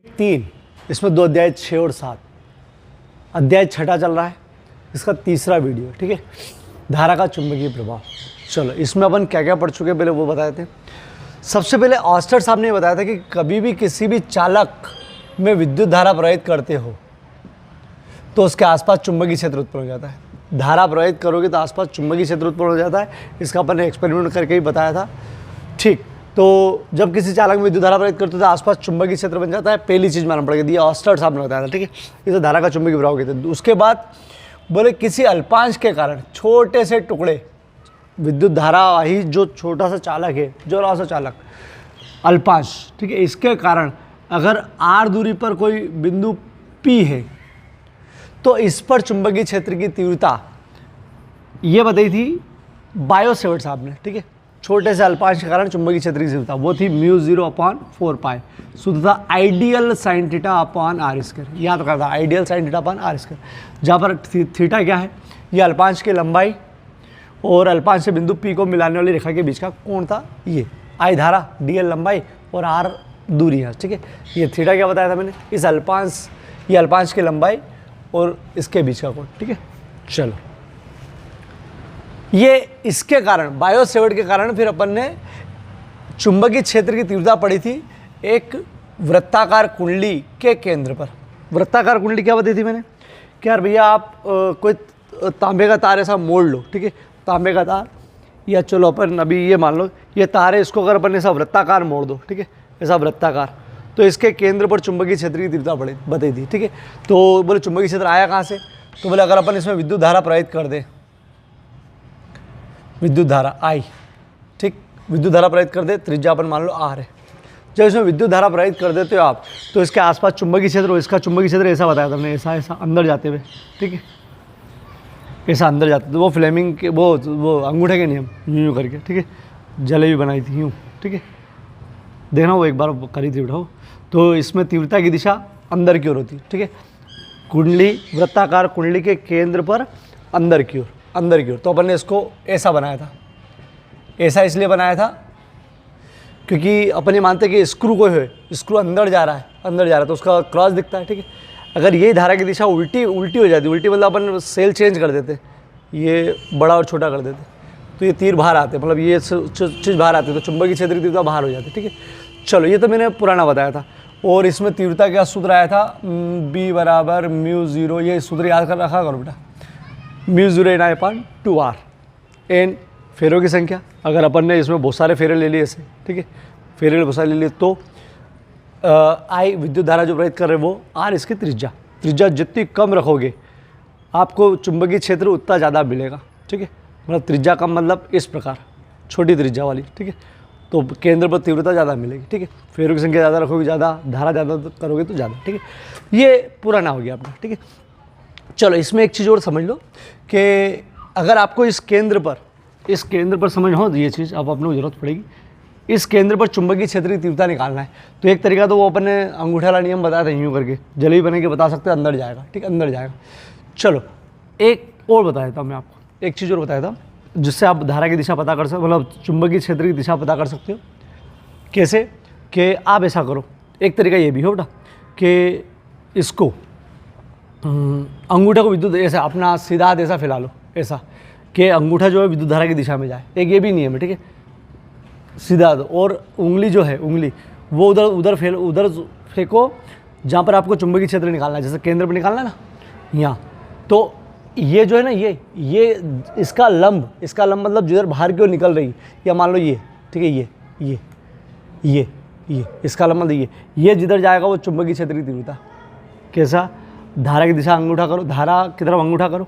3 इसमें 2 अध्याय 6 और 7 अध्याय 6 चल रहा है, इसका तीसरा वीडियो। ठीक है, धारा का चुंबकीय प्रभाव। चलो इसमें अपन क्या क्या पढ़ चुके हैं पहले वो बताए थे। सबसे पहले ऑस्टर साहब ने बताया था कि कभी भी किसी भी चालक में विद्युत धारा प्रवाहित करते हो तो उसके आसपास चुंबकीय क्षेत्र उत्पन्न हो जाता है। धारा प्रवाहित करोगे तो आसपास चुंबकीय क्षेत्र उत्पन्न हो जाता है। इसका अपन ने एक्सपेरिमेंट करके ही बताया था। ठीक, तो जब किसी चालक में विद्युत धारा प्रवाहित करते हो तो आसपास चुंबकीय क्षेत्र बन जाता है। पहली चीज़ मालूम पड़ेगी, ये ऑस्टर साहब ने बताया था। ठीक है, इसे धारा का चुंबकीय प्रभाव कहते हैं। उसके बाद बोले किसी अल्पांश के कारण छोटे से टुकड़े विद्युत धारावाही जो छोटा सा चालक है, जोरा सा चालक अल्पांश, ठीक है, इसके कारण अगर r दूरी पर कोई बिंदु P है तो इस पर चुंबकीय क्षेत्र की तीव्रता ये बताई थी बायो-सेवर्ट साहब ने। ठीक है, छोटे से अल्पांश के कारण चुंबकीय क्षेत्र की तीव्रता वो थी μ0/4π, शुद्ध था ideal sine theta upon R square. याद रखा था ideal sine theta upon R square, जहाँ पर थीटा क्या है, ये अल्पांश की लंबाई और अल्पांश से बिंदु P को मिलाने वाली रेखा के बीच का कोण था। ये आई धारा, dl लंबाई और r दूरी है। ठीक है, ये थीटा क्या बताया था मैंने, इस अल्पांश, ये अल्पांश की लंबाई और इसके बीच का कोण। ठीक है, चलो ये इसके कारण बायो-सेवर्ट के कारण फिर अपन ने चुंबकीय क्षेत्र की तीव्रता पड़ी थी एक वृत्ताकार कुंडली के केंद्र पर। वृत्ताकार कुंडली क्या बताई थी मैंने कि यार भैया आप कोई तांबे का तार ऐसा मोड़ लो। ठीक है, तांबे का तार, या चलो अपन अभी ये मान लो ये तार है, इसको अगर अपन ऐसा वृत्ताकार मोड़ दो, ठीक है, ऐसा वृत्ताकार, तो इसके केंद्र पर चुंबकीय क्षेत्र की तीव्रता बताई थी। ठीक है, तो बोले चुंबकीय क्षेत्र आया कहाँ से, तो बोले अगर अपन इसमें विद्युत धारा प्रवाहित कर दें, विद्युत धारा आई, ठीक, विद्युत धारा प्रवाहित कर दे, त्रिज्या अपन मान लो r है। जब इसमें विद्युत धारा प्रवाहित कर देते हो आप तो इसके आसपास चुंबकीय क्षेत्र, इसका चुंबकीय क्षेत्र ऐसा बताया था हमने, ऐसा ऐसा अंदर जाते हुए। ठीक है, ऐसा अंदर जाते तो वो फ्लेमिंग के वो अंगूठे के नियम यूँ करके, ठीक है, जलेबी बनाई थी यूँ। ठीक है, देखना वो एक बार करी थी उठाओ, तो इसमें तीव्रता की दिशा अंदर की ओर होती है। ठीक है, कुंडली, वृत्ताकार कुंडली के केंद्र पर अंदर की ओर, अंदर की ओर। तो अपन ने इसको ऐसा बनाया था। ऐसा इसलिए बनाया था क्योंकि अपन ये मानते हैं कि स्क्रू कोई है, स्क्रू अंदर जा रहा है, अंदर जा रहा है तो उसका क्रॉस दिखता है। ठीक है, अगर ये धारा की दिशा उल्टी हो जाती, उल्टी मतलब अपन सेल चेंज कर देते, ये बड़ा और छोटा कर देते, तो ये तीर बाहर आते, मतलब ये चीज़ बाहर आती तो चुंबकीय क्षेत्र की तीव्रता बाहर हो जाती। ठीक है, चलो ये तो मैंने पुराना बताया था। और इसमें तीव्रता क्या सूत्र आया था, B बराबर μ0, ये सूत्र याद कर रखा करो बेटा, μ0n/2r, n फेरों की संख्या। अगर अपन ने इसमें बहुत सारे फेरे ले लिए ऐसे, ठीक है, फेरे बहुत सारे ले लिए तो आई विद्युत धारा जो प्रवाहित कर रहे वो r इसकी त्रिज्या, त्रिज्या जितनी कम रखोगे आपको चुंबकीय क्षेत्र उतना ज़्यादा मिलेगा। ठीक है, मतलब त्रिज्या कम मतलब इस प्रकार छोटी त्रिज्या वाली। ठीक है, तो केंद्र पर तीव्रता ज़्यादा मिलेगी। ठीक है, फेरों की संख्या ज़्यादा रखोगे ज़्यादा, धारा ज़्यादा करोगे तो ज़्यादा। ठीक है, ये पुराना हो गया अपना। ठीक है, चलो इसमें एक चीज़ और समझ लो कि अगर आपको इस केंद्र पर समझ हो तो ये चीज़ अब अपने को जरूरत पड़ेगी। इस केंद्र पर चुंबकीय क्षेत्र की तीव्रता निकालना है तो एक तरीका तो वो अपन ने अंगूठे वाला नियम बताया था, यूँ करके जलेबी बने के बता सकते हैं, अंदर जाएगा। ठीक, अंदर जाएगा। चलो एक और बताया था मैं आपको, एक चीज़ और बताया था जिससे आप धारा की दिशा पता कर सकते, मतलब चुंबकीय क्षेत्र की दिशा पता कर सकते हो। कैसे कि आप ऐसा करो, एक तरीका ये भी हो बेटा कि इसको अंगूठे को विद्युत ऐसा अपना सीधा हाथ ऐसा फैला लो, ऐसा कि अंगूठा जो है विद्युत धारा की दिशा में जाए। एक ये भी नियम है। ठीक है, सीधा, और उंगली जो है, उंगली वो उधर फेंको जहाँ पर आपको चुंबकीय क्षेत्र निकालना है, जैसे केंद्र पर निकालना है ना यहाँ। तो ये जो है ना, ये इसका लंब मतलब जिधर बाहर की ओर निकल रही, या मान लो ये, ठीक है, ये इसका लंब मतलब ये जिधर जाएगा वो चुंबकीय क्षेत्र की तीव्रता। कैसा, धारा की दिशा अंगूठा करो, धारा की तरफ अंगूठा करो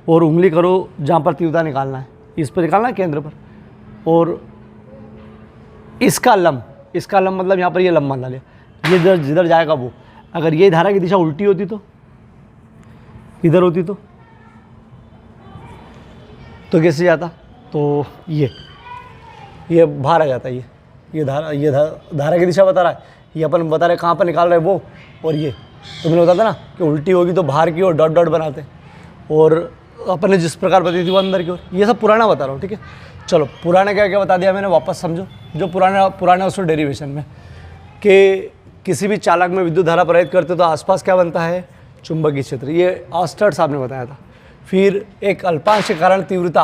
और उंगली करो जहाँ पर तीव्रता निकालना है, इस पर निकालना है केंद्र पर, और इसका लंब मतलब यहाँ पर ये लंब मान लिया, ये जिधर जाएगा वो। अगर ये धारा की दिशा उल्टी होती तो, इधर होती तो कैसे जाता, तो ये बाहर आ जाता। ये धारा की दिशा बता रहा है, ये अपन बता रहे कहाँ पर निकाल रहे वो, और ये तो मैंने बताया था ना कि उल्टी होगी तो बाहर की ओर डॉट डॉट बनाते, और अपन ने जिस प्रकार बताई थी वो अंदर की ओर। ये सब पुराना बता रहा हूँ। ठीक है, चलो पुराना क्या क्या बता दिया मैंने, वापस समझो जो पुराना उसमें डेरिवेशन में कि किसी भी चालक में विद्युत धारा प्रवाहित करते तो आसपास क्या बनता है, चुंबकीय क्षेत्र। ये ऑस्टर्ड साहब ने बताया था। फिर एक अल्पांश के कारण तीव्रता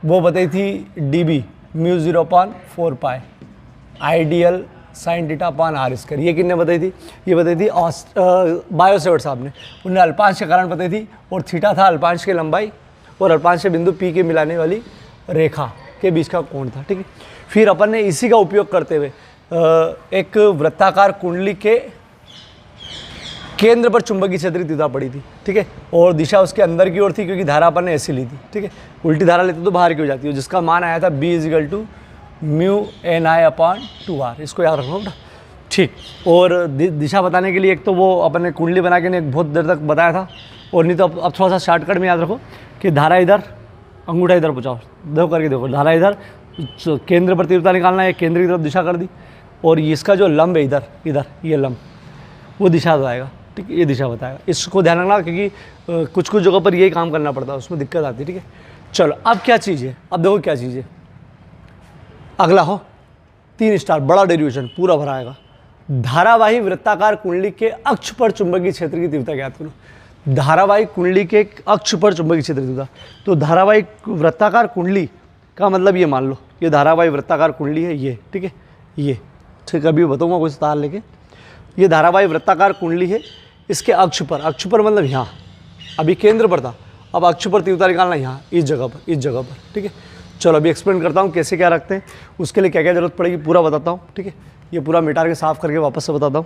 वो बताई थी dB μ0/4π ideal sine theta upon R square. ये किसने बताई थी, ये बताई थी बायोसेवर्ट साहब ने। उन्हें अल्पांश के कारण बताई थी और थीटा था अल्पांश की लंबाई और अल्पांश के बिंदु P के मिलाने वाली रेखा के बीच का कोण था, ठीक है। फिर अपन ने इसी का उपयोग करते हुए एक वृत्ताकार कुंडली के केंद्र पर चुंबकीय क्षेत्र की तीव्रता पड़ी थी, ठीक है, और दिशा उसके अंदर की ओर थी क्योंकि धारा अपन ने ऐसी ली थी, ठीक है। उल्टी धारा लेते तो बाहर की हो जाती है, जिसका मान आया था B = μNI/2R। इसको याद रखो बेटा, ठीक। और दिशा बताने के लिए एक तो वो अपन ने कुंडली बना के नहीं बहुत देर तक बताया था, और नहीं तो अब थोड़ा सा शॉर्टकट में याद रखो कि धारा इधर, अंगूठा इधर पहुँचाओ, देखो करके देखो, धारा इधर, केंद्र पर तीव्रता निकालना है, केंद्र की तरफ दिशा कर दी, और इसका जो लंब है इधर इधर ये लंब, वो दिशा बताएगा, ठीक है, ये दिशा बताएगा। इसको ध्यान रखना क्योंकि कुछ कुछ जगह पर यही काम करना पड़ता है, उसमें दिक्कत आती है, ठीक है। चलो अब क्या चीज़ है, अब देखो क्या चीज़ है। अगला हो 3 स्टार, बड़ा डेरिवेशन पूरा भरा आएगा। धारावाही वृत्ताकार कुंडली के अक्ष पर चुंबकीय क्षेत्र की तीव्रता ज्ञात करो। धारावाही कुंडली के अक्ष पर चुंबकीय क्षेत्र की तीव्रता, तो धारावाही वृत्ताकार कुंडली का मतलब ये मान लो, ये धारावाही वृत्ताकार कुंडली है ये, ठीक है, ये ठीक, अभी बताऊंगा कुछ तार लेके। ये धारावाही वृत्ताकार कुंडली है, इसके अक्ष पर मतलब यहाँ, अभी केंद्र पर था, अब अक्ष पर तीव्रता निकालना यहाँ इस जगह पर, ठीक है। चलो अभी एक्सप्लेन करता हूँ कैसे क्या रखते हैं, उसके लिए क्या क्या जरूरत पड़ेगी पूरा बताता हूँ, ठीक है। ये पूरा मिटा के साफ करके वापस से बताता हूँ।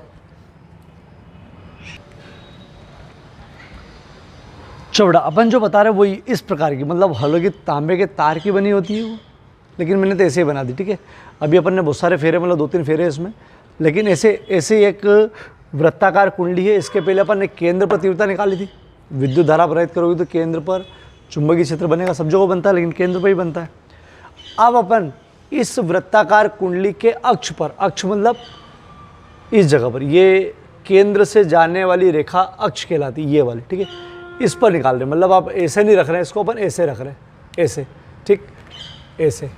चौड़ा अपन जो बता रहे हैं वही इस प्रकार की, मतलब हालांकि तांबे के तार की बनी होती है वो, लेकिन मैंने तो ऐसे ही बना दी, ठीक है। अभी अपन ने बहुत सारे फेरे, मतलब 2-3 फेरे इसमें, लेकिन ऐसे एक वृत्ताकार कुंडली है। इसके पहले अपन ने केंद्र पर तीव्रता निकाली थी। विद्युत धारा प्रवाहित करोगे तो केंद्र पर चुंबकीय क्षेत्र बनेगा, सब जगह बनता है लेकिन केंद्र पर ही बनता है। अब अपन इस वृत्ताकार कुंडली के अक्ष पर, अक्ष मतलब इस जगह पर, ये केंद्र से जाने वाली रेखा अक्ष कहलाती है, ये वाली, ठीक है। इस पर निकाल रहे, मतलब आप ऐसे नहीं रख रहे हैं इसको, अपन ऐसे रख रहे हैं, ऐसे, ठीक, ऐसे,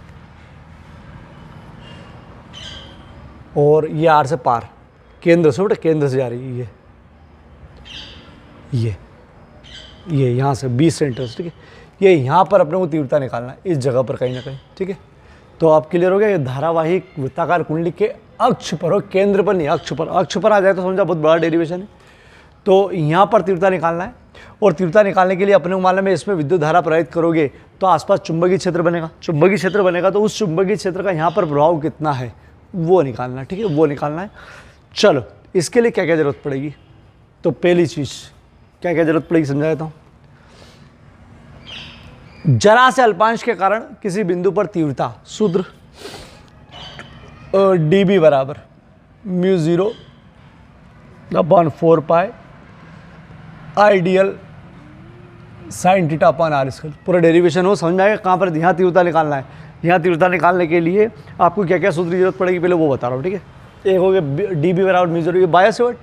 और ये आर से पार, केंद्र से, बेटा केंद्र से जा रही है ये यहाँ से 20 सेंटीमीटर, ठीक है। ये यहाँ पर अपने को तीव्रता निकालना है, इस जगह पर कहीं ना कहीं, ठीक है। तो आप क्लियर हो गया, ये धारावाही वृत्ताकार कुंडली के अक्ष पर हो, केंद्र पर नहीं, अक्ष पर आ जाए तो समझा बहुत बड़ा डेरिवेशन है। तो यहाँ पर तीव्रता निकालना है, और तीव्रता निकालने के लिए अपने को मालूम है इसमें विद्युत धारा प्रवाहित करोगे तो आसपास चुंबकीय क्षेत्र बनेगा, तो उस चुंबकीय क्षेत्र का यहाँ पर प्रभाव कितना है वो निकालना है, ठीक है, वो निकालना है। चलो इसके लिए क्या क्या जरूरत पड़ेगी, तो पहली चीज़ क्या क्या जरूरत पड़ेगी समझा देता हूँ। जरा से अल्पांश के कारण किसी बिंदु पर तीव्रता, सूत्र dB = μ0/4π ideal sine theta upon R square. पूरा डेरिवेशन हो, समझ में आएगा कहाँ पर यहाँ तीव्रता निकालना है। यहाँ तीव्रता निकालने के लिए आपको क्या क्या सूत्र की जरूरत पड़ेगी पहले वो बता रहा हूँ, ठीक है। एक हो गया dB = μ0, ये Biot Savart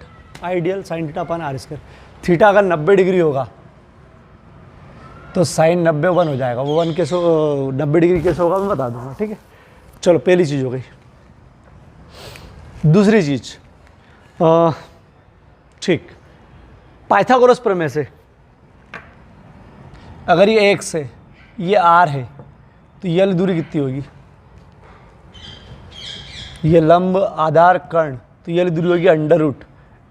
ideal sine theta upon R square. Theta अगर 90 डिग्री होगा तो साइन 90 1 हो जाएगा, वो 1 कैसे 90 डिग्री कैसे होगा मैं बता दूंगा, ठीक है। चलो पहली चीज़ हो गई। दूसरी चीज़, ठीक, पाइथागोरस प्रमेय से अगर ये x है, ये r है, तो ये दूरी कितनी होगी, ये लंब आधार कर्ण, तो ये दूरी होगी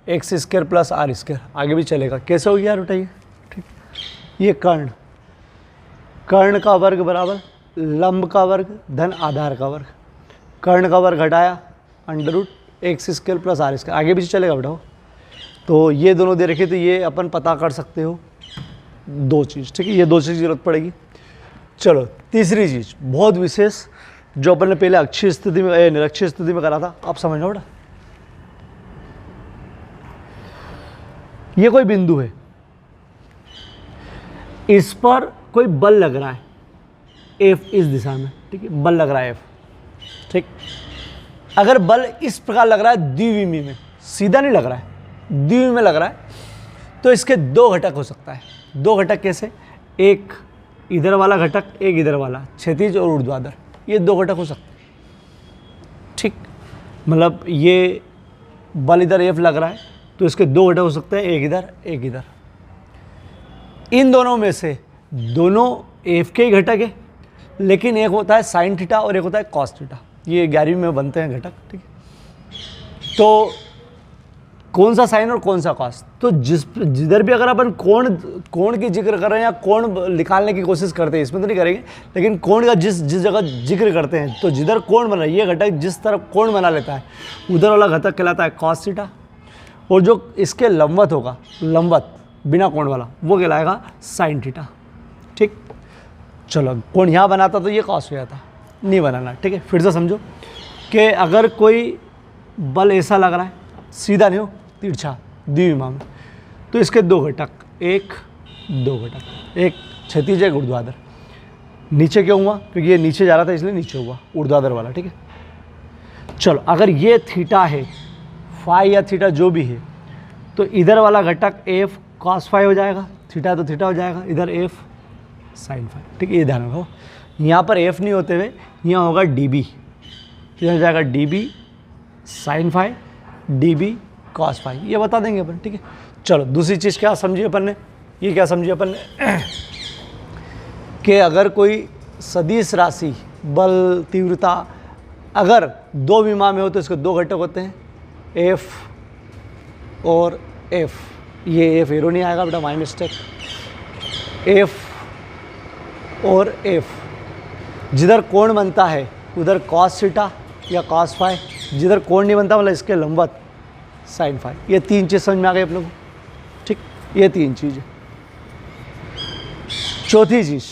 √x² + r²। आगे भी चलेगा, कैसे होगी यार उठाइए, ठीक। ये कर्ण का वर्ग बराबर लंब का वर्ग धन आधार का वर्ग, कर्ण का वर्ग घटाया √x² + r²। आगे भी चलेगा बेटा। तो ये दोनों दे रखे, तो ये अपन पता कर सकते हो 2 चीज़, ठीक है, ये 2 चीज़ की जरूरत पड़ेगी। चलो तीसरी चीज़ बहुत विशेष, जो अपन ने पहले अक्षीय स्थिति में निरक्षीय स्थिति में करा था, आप समझना बेटा। ये कोई बिंदु है, इस पर कोई बल लग रहा है F इस दिशा में, ठीक है, बल लग रहा है F, ठीक। अगर बल इस प्रकार लग रहा है द्विविमीय में, सीधा नहीं लग रहा है, द्विविमीय में लग रहा है, तो इसके 2 घटक हो सकता है। 2 घटक कैसे, एक इधर वाला घटक, एक इधर वाला, क्षैतिज और ऊर्ध्वाधर, ये 2 घटक हो सकते हैं, ठीक। मतलब ये बल इधर एफ लग रहा है, तो इसके दो घटक हो सकते हैं, एक इधर एक इधर। इन दोनों में से दोनों एफ के ही घटक है, लेकिन एक होता है साइन थीटा और एक होता है कॉस थीटा। ये 11वीं में बनते हैं घटक, ठीक है। तो कौन सा साइन और कौन सा कॉस, तो जिधर भी अगर अपन कोण की जिक्र कर रहे हैं या कोण निकालने की कोशिश करते हैं, इसमें तो नहीं करेंगे, लेकिन कोण का जिस जगह जिक्र करते हैं, तो जिधर कोण बना ये घटक जिस तरफ कोण बना लेता है उधर वाला घटक कहलाता है कॉस थीटा, और जो इसके लंबवत होगा, लंबवत बिना कोण वाला, वो कहलाएगा साइन थीटा। ठीक, चलो कोण यहाँ बनाता तो ये कॉस हो जाता, नहीं बनाना, ठीक है। फिर से समझो कि अगर कोई बल ऐसा लग रहा है, सीधा नहीं हो, तिरछा द्विविमा में, तो इसके दो घटक, एक दो घटक, एक क्षैतिज एक ऊर्ध्वाधर। नीचे क्यों हुआ, क्योंकि ये नीचे जा रहा था इसलिए नीचे हुआ, ऊर्ध्वाधर वाला, ठीक है। चलो अगर ये थीटा है, फाई या थीटा जो भी है, तो इधर वाला घटक एफ कॉस फाई हो जाएगा, थीटा तो थीटा हो जाएगा, इधर एफ साइन फाई, ठीक है। ये ध्यान रखो, यहाँ पर एफ नहीं होते हुए यहाँ होगा डी बी, इधर हो जाएगा D B sine phi, D B cos phi, ये बता देंगे अपन, ठीक है। चलो दूसरी चीज़ क्या समझी अपन ने, ये क्या समझी अपन ने कि अगर कोई सदिश राशि बल तीव्रता अगर दो विमा में हो तो इसके दो घटक होते हैं, एफ और एफ। ये एफ एरो नहीं आएगा बेटा, माई मिस्टेक, एफ और एफ। जिधर कोण बनता है उधर कॉस थीटा या कॉस फाई, जिधर कोण नहीं बनता मतलब इसके लंबवत साइन फाई। ये तीन चीज़ समझ में आ गई आप लोगों को, ठीक, ये तीन चीज़। चौथी चीज़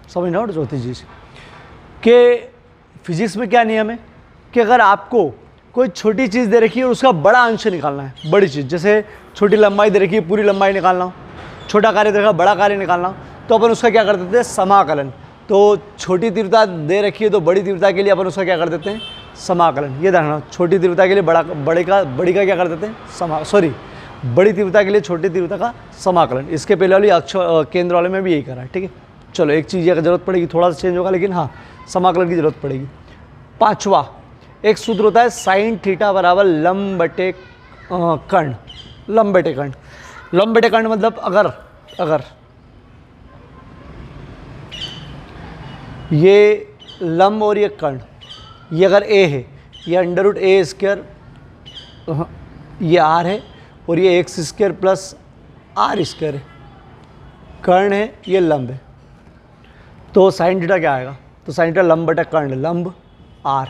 समझ ना, चौथी चीज़ कि फिजिक्स में क्या नियम है कि अगर आपको कोई छोटी चीज़ दे रखी है और उसका बड़ा अंश निकालना है, बड़ी चीज़, जैसे छोटी लंबाई दे रखी है पूरी लंबाई निकालना हो, छोटा कार्य दे रखा बड़ा कार्य निकालना हो, तो अपन उसका क्या कर देते हैं, समाकलन। तो छोटी तीव्रता दे रखी है तो बड़ी तीव्रता के लिए अपन उसका क्या कर देते हैं, समाकलन। ये देखना, छोटी तीव्रता के लिए बड़ी का क्या कर देते हैं, बड़ी तीव्रता के लिए छोटी तीव्रता का समाकलन। इसके पहले वाली अक्षर केंद्र वाले में भी यही करा है, ठीक है। चलो एक चीज़ की जरूरत पड़ेगी, थोड़ा सा चेंज होगा, लेकिन हाँ समाकलन की जरूरत पड़ेगी। पांचवा एक सूत्र होता है साइन थीटा बराबर लंब बटे कर्ण। लंब बटे कर्ण, लंब बटे कर्ण मतलब अगर ये लंब और ये कर्ण, ये अगर a है, ये अंडर रूट ए स्क्वायर, ये r है, और ये X square plus R square है, कर्ण है, ये लंब है, तो साइन थीटा क्या आएगा, तो साइन थीटा लंब बटा कर्ण, लंब r,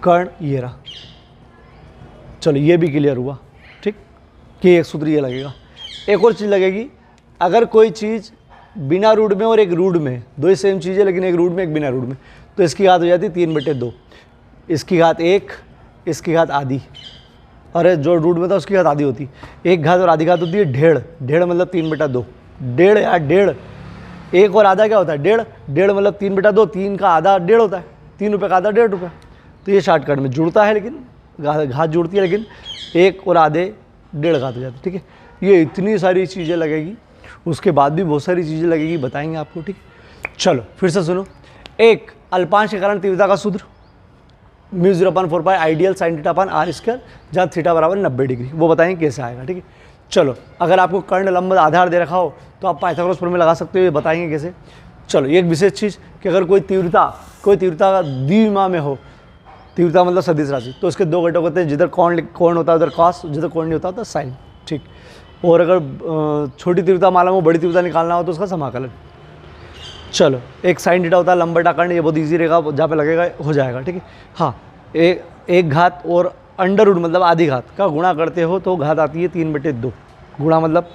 कर्ण ये रहा। चलो ये भी क्लियर हुआ, ठीक, कि एक सूत्र ये लगेगा। एक और चीज़ लगेगी, अगर कोई चीज़ बिना रूट में और एक रूट में, दो ही सेम चीज़ है लेकिन एक रूट में एक बिना रूट में, तो इसकी घात हो जाती है 3/2, इसकी घात 1, इसकी घात आधी, अरे जो रूट में था उसकी घात आधी होती, एक घात और आधी घात होती है डेढ़, डेढ़ मतलब 3/2, डेढ़ या डेढ़, एक और आधा क्या होता है डेढ़, डेढ़ मतलब 3/2, 3 का आधा डेढ़ होता है, 3 रुपये का आधा 1.5 रुपये, तो ये शॉर्टकट में जुड़ता है, लेकिन घात जुड़ती है, लेकिन एक और आधे डेढ़ घात हो जाती है, ठीक है। ये इतनी सारी चीज़ें लगेगी, उसके बाद भी बहुत सारी चीज़ें लगेगी, बताएंगे आपको, ठीक है। चलो फिर से सुनो, एक अल्पांश के कारण तीव्रता का सूत्र μ0/4 pi ideal sine theta upon R square, जहाँ थीटा बराबर 90 डिग्री, वो बताएंगे कैसे आएगा, ठीक है। चलो अगर आपको कर्ण लंब आधार दे रखा हो तो आप पाइथागोरस प्रमेय लगा सकते हो, ये बताएंगे कैसे। चलो एक विशेष चीज़ कि अगर कोई तीव्रता द्विविमा में हो, तीव्रता मतलब सदिश राशि, तो उसके दो घटक होते हैं, जिधर कोण होता है उधर कॉस, जिधर कोण नहीं होता उधर साइन, ठीक। और अगर छोटी तीव्रता मालूम हो, बड़ी तीव्रता निकालना हो तो उसका समाकलन। चलो एक साइन थीटा होता है लंब बटा कर्ण, ये बहुत ईजी रहेगा, जहाँ पे लगेगा हो जाएगा, ठीक है। हाँ एक घात और अंडर रूट मतलब आधी घात का गुणा करते हो तो घात आती है 3/2, गुणा मतलब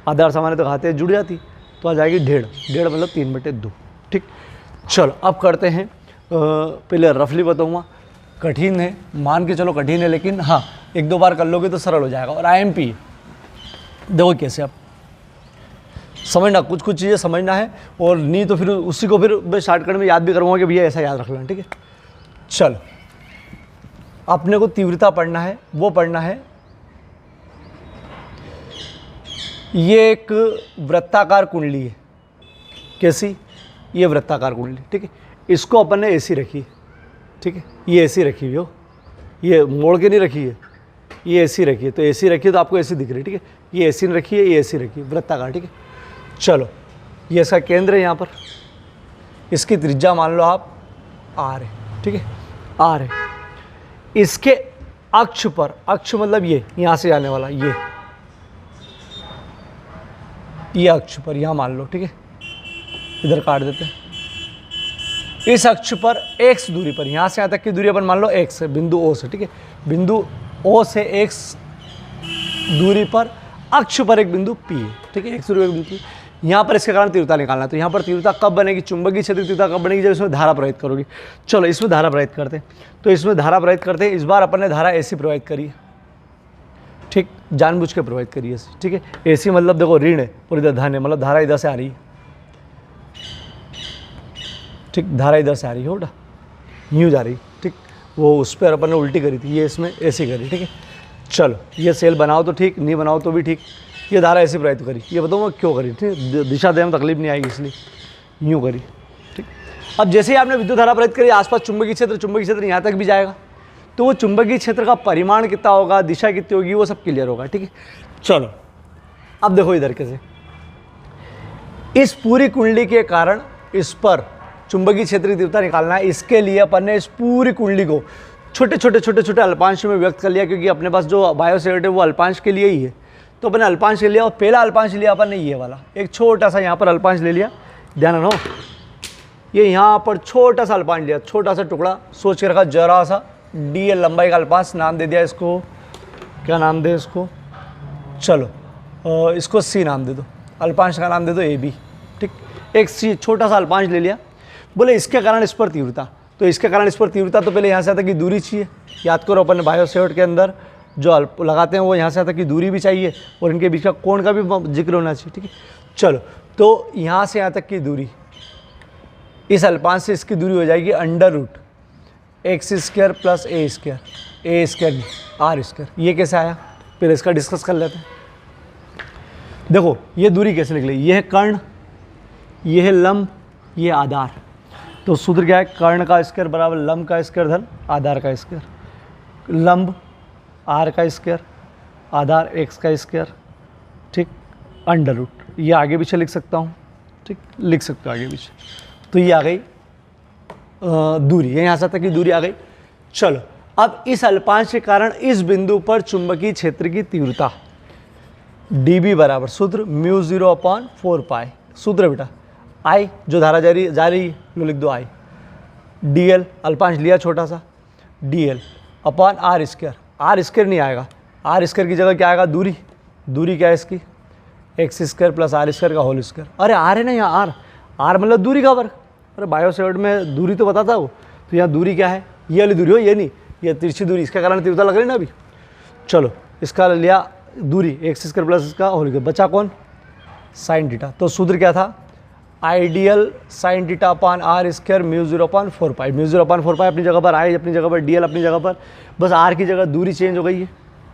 आधार सामान्य तो घातें जुड़ जाती, तो आ जाएगी डेढ़, डेढ़ मतलब 3/2, ठीक। चलो अब करते हैं, पहले रफली बताऊँगा, कठिन है, मान के चलो कठिन है, लेकिन हाँ एक दो बार कर लोगे तो सरल हो जाएगा। और IMP देखो कैसे आप समझना, कुछ चीज़ें समझना है, और नहीं तो फिर उसी को फिर मैं शॉर्टकट में याद भी करूँगा कि भैया ऐसा याद रख लेना, ठीक है। चलो अपने को तीव्रता पढ़ना है, वो पढ़ना है, ये एक वृत्ताकार कुंडली है, कैसी, ये वृत्ताकार कुंडली, ठीक है। इसको अपन ने ऐसी रखी है, ठीक है, ये ऐसी रखी हुई हो, ये मोड़ के नहीं रखी है, ये एसी रखी है, तो एसी रखी है तो आपको एसी दिख रही है, ठीक है। ये एसी रखी है, ये एसी रखी है, वृत्ताकार, ठीक है। चलो ये इसका केंद्र है यहाँ पर, इसकी त्रिज्या मान लो आप आर है, ठीक है, आर है। इसके अक्ष पर, अक्ष मतलब ये यहाँ से आने वाला ये अक्ष पर यहाँ मान लो, ठीक है, इधर काट देते हैं। इस अक्ष पर x दूरी पर, यहाँ से यहाँ तक की दूरी अपन मान लो x है, बिंदु O से, ठीक है। बिंदु O से x दूरी पर अक्ष पर एक बिंदु P है, ठीक है, x दूरी पर एक बिंदु P। यहाँ पर इसके कारण तीव्रता निकालना है, तो यहाँ पर तीव्रता कब बनेगी, चुंबकीय क्षेत्र तीव्रता कब बनेगी, जब इसमें धारा प्रवाहित करोगी। चलो इसमें धारा प्रवाहित करते हैं, तो इसमें धारा प्रवाहित करते हैं। इस बार अपन ने धारा ऐसी प्रवाहित करी है, ठीक, जानबूझ के प्रवाहित करी है, ठीक है। ऐसी मतलब देखो ऋण है और इधर धन है, मतलब धारा इधर से आ रही है, ठीक, धारा इधर से आ रही है, बेटा यूँ जा रही, ठीक। वो उस पर अपन ने उल्टी करी थी, ये इसमें ऐसी करी, ठीक है। चलो ये सेल बनाओ तो ठीक, नहीं बनाओ तो भी ठीक। ये धारा ऐसी प्रवाहित करी, ये बताऊँ क्यों करी, ठीक, दिशा देने में तकलीफ नहीं आएगी इसलिए यूँ करी, ठीक। अब जैसे ही आपने विद्युत धारा प्रवाहित करी, आसपास चुंबकीय क्षेत्र यहाँ तक भी जाएगा, तो वो चुंबकीय क्षेत्र का परिमाण कितना होगा, दिशा कितनी होगी, वो सब क्लियर होगा, ठीक है। चलो अब देखो इधर कैसे, इस पूरी कुंडली के कारण इस पर चुंबकीय क्षेत्र की तीव्रता निकालना है। इसके लिए अपन ने इस पूरी कुंडली को छोटे छोटे अल्पांश में व्यक्त कर लिया, क्योंकि अपने पास जो बायोसेवर्ट है वो अल्पांश के लिए ही है, तो अपने अल्पांश ले लिया। और पहला अल्पांश लिया अपन ने ये वाला, एक छोटा सा यहाँ पर अल्पांश ले लिया, ध्यान रखो, ये यहाँ पर छोटा सा अल्पांश लिया, छोटा सा टुकड़ा सोच के रखा, जरा सा dl लंबाई का अल्पांश, नाम दे दिया इसको, क्या नाम दे इसको, चलो इसको c नाम दे दो, अल्पांश का नाम दे दो ab, ठीक। एक c छोटा सा अल्पांश ले लिया, बोले इसके कारण इस पर तीव्रता, तो इसके कारण इस पर तीव्रता, तो पहले यहाँ से तक की दूरी चाहिए। याद करो अपन बायोसेवर्ट के अंदर जो लगाते हैं वो यहाँ से तक की दूरी भी चाहिए और इनके बीच का कोण का भी जिक्र होना चाहिए, ठीक है। चलो तो यहाँ से यहाँ तक की दूरी, इस अल्पांश से इसकी दूरी हो जाएगी √x² + a² r²। ये कैसे आया, पहले इसका डिस्कस कर लेते हैं। देखो ये दूरी कैसे निकली, ये है कर्ण, ये है लंब, ये आधार। तो सूत्र क्या है, कर्ण का स्क्वायर बराबर लंब का स्क्वायर धन आधार का स्क्वायर, लंब r का स्क्वायर, आधार x का स्क्वायर, ठीक, √। ये आगे पीछे लिख सकता हूँ, ठीक, लिख सकते हो आगे पीछे। तो ये आ गई दूरी, यहाँ से तक की दूरी आ गई। चलो अब इस अल्पांश के कारण इस बिंदु पर चुंबकीय क्षेत्र की तीव्रता dB बराबर सूत्र μ0/4π, सूत्र बेटा I जो धारा जा रही लो लिख दो I, dl अल्पांश लिया छोटा सा, dl अपॉन r², r² नहीं आएगा, r² की जगह क्या आएगा, दूरी, दूरी क्या है इसकी x² + r² का होल स्क्वायर। अरे r है ना यहाँ, r मतलब दूरी का वर्ग। अरे बायोसेवर्ट में दूरी तो बताता वो, तो यहाँ दूरी क्या है, ये वाली दूरी हो, ये नहीं, ये तिरछी दूरी, इसके कारण तीव्रता लग रही ना अभी। चलो इसका लिया दूरी x² + इसका होल स्क्वायर, बचा कौन, साइन थीटा। तो सूत्र क्या था, ideal sine theta upon r² μ0/4π, μ0/4π अपनी जगह पर, I अपनी जगह पर, dl अपनी जगह पर, बस r की जगह दूरी चेंज हो गई है,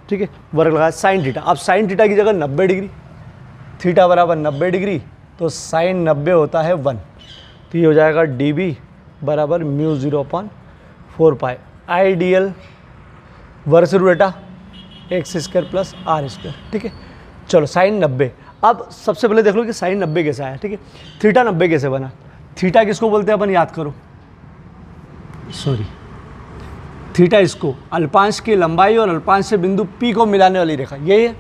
ठीक है, वर्ग लगाया साइन थीटा। अब साइन थीटा की जगह 90 डिग्री, थीटा बराबर 90 डिग्री, तो साइन 90 होता है 1, तो ये हो जाएगा dB बराबर μ0/4π। आइडियल वर्ग से बेटा x² + r², ठीक है। चलो साइन 90, अब सबसे पहले देख लो कि साइन 90 कैसे आया, ठीक है। थीटा 90 कैसे बना, थीटा किसको बोलते हैं अपन, याद करो, सॉरी, थीटा इसको अल्पांश की लंबाई और अल्पांश से बिंदु P को मिलाने वाली रेखा, यही है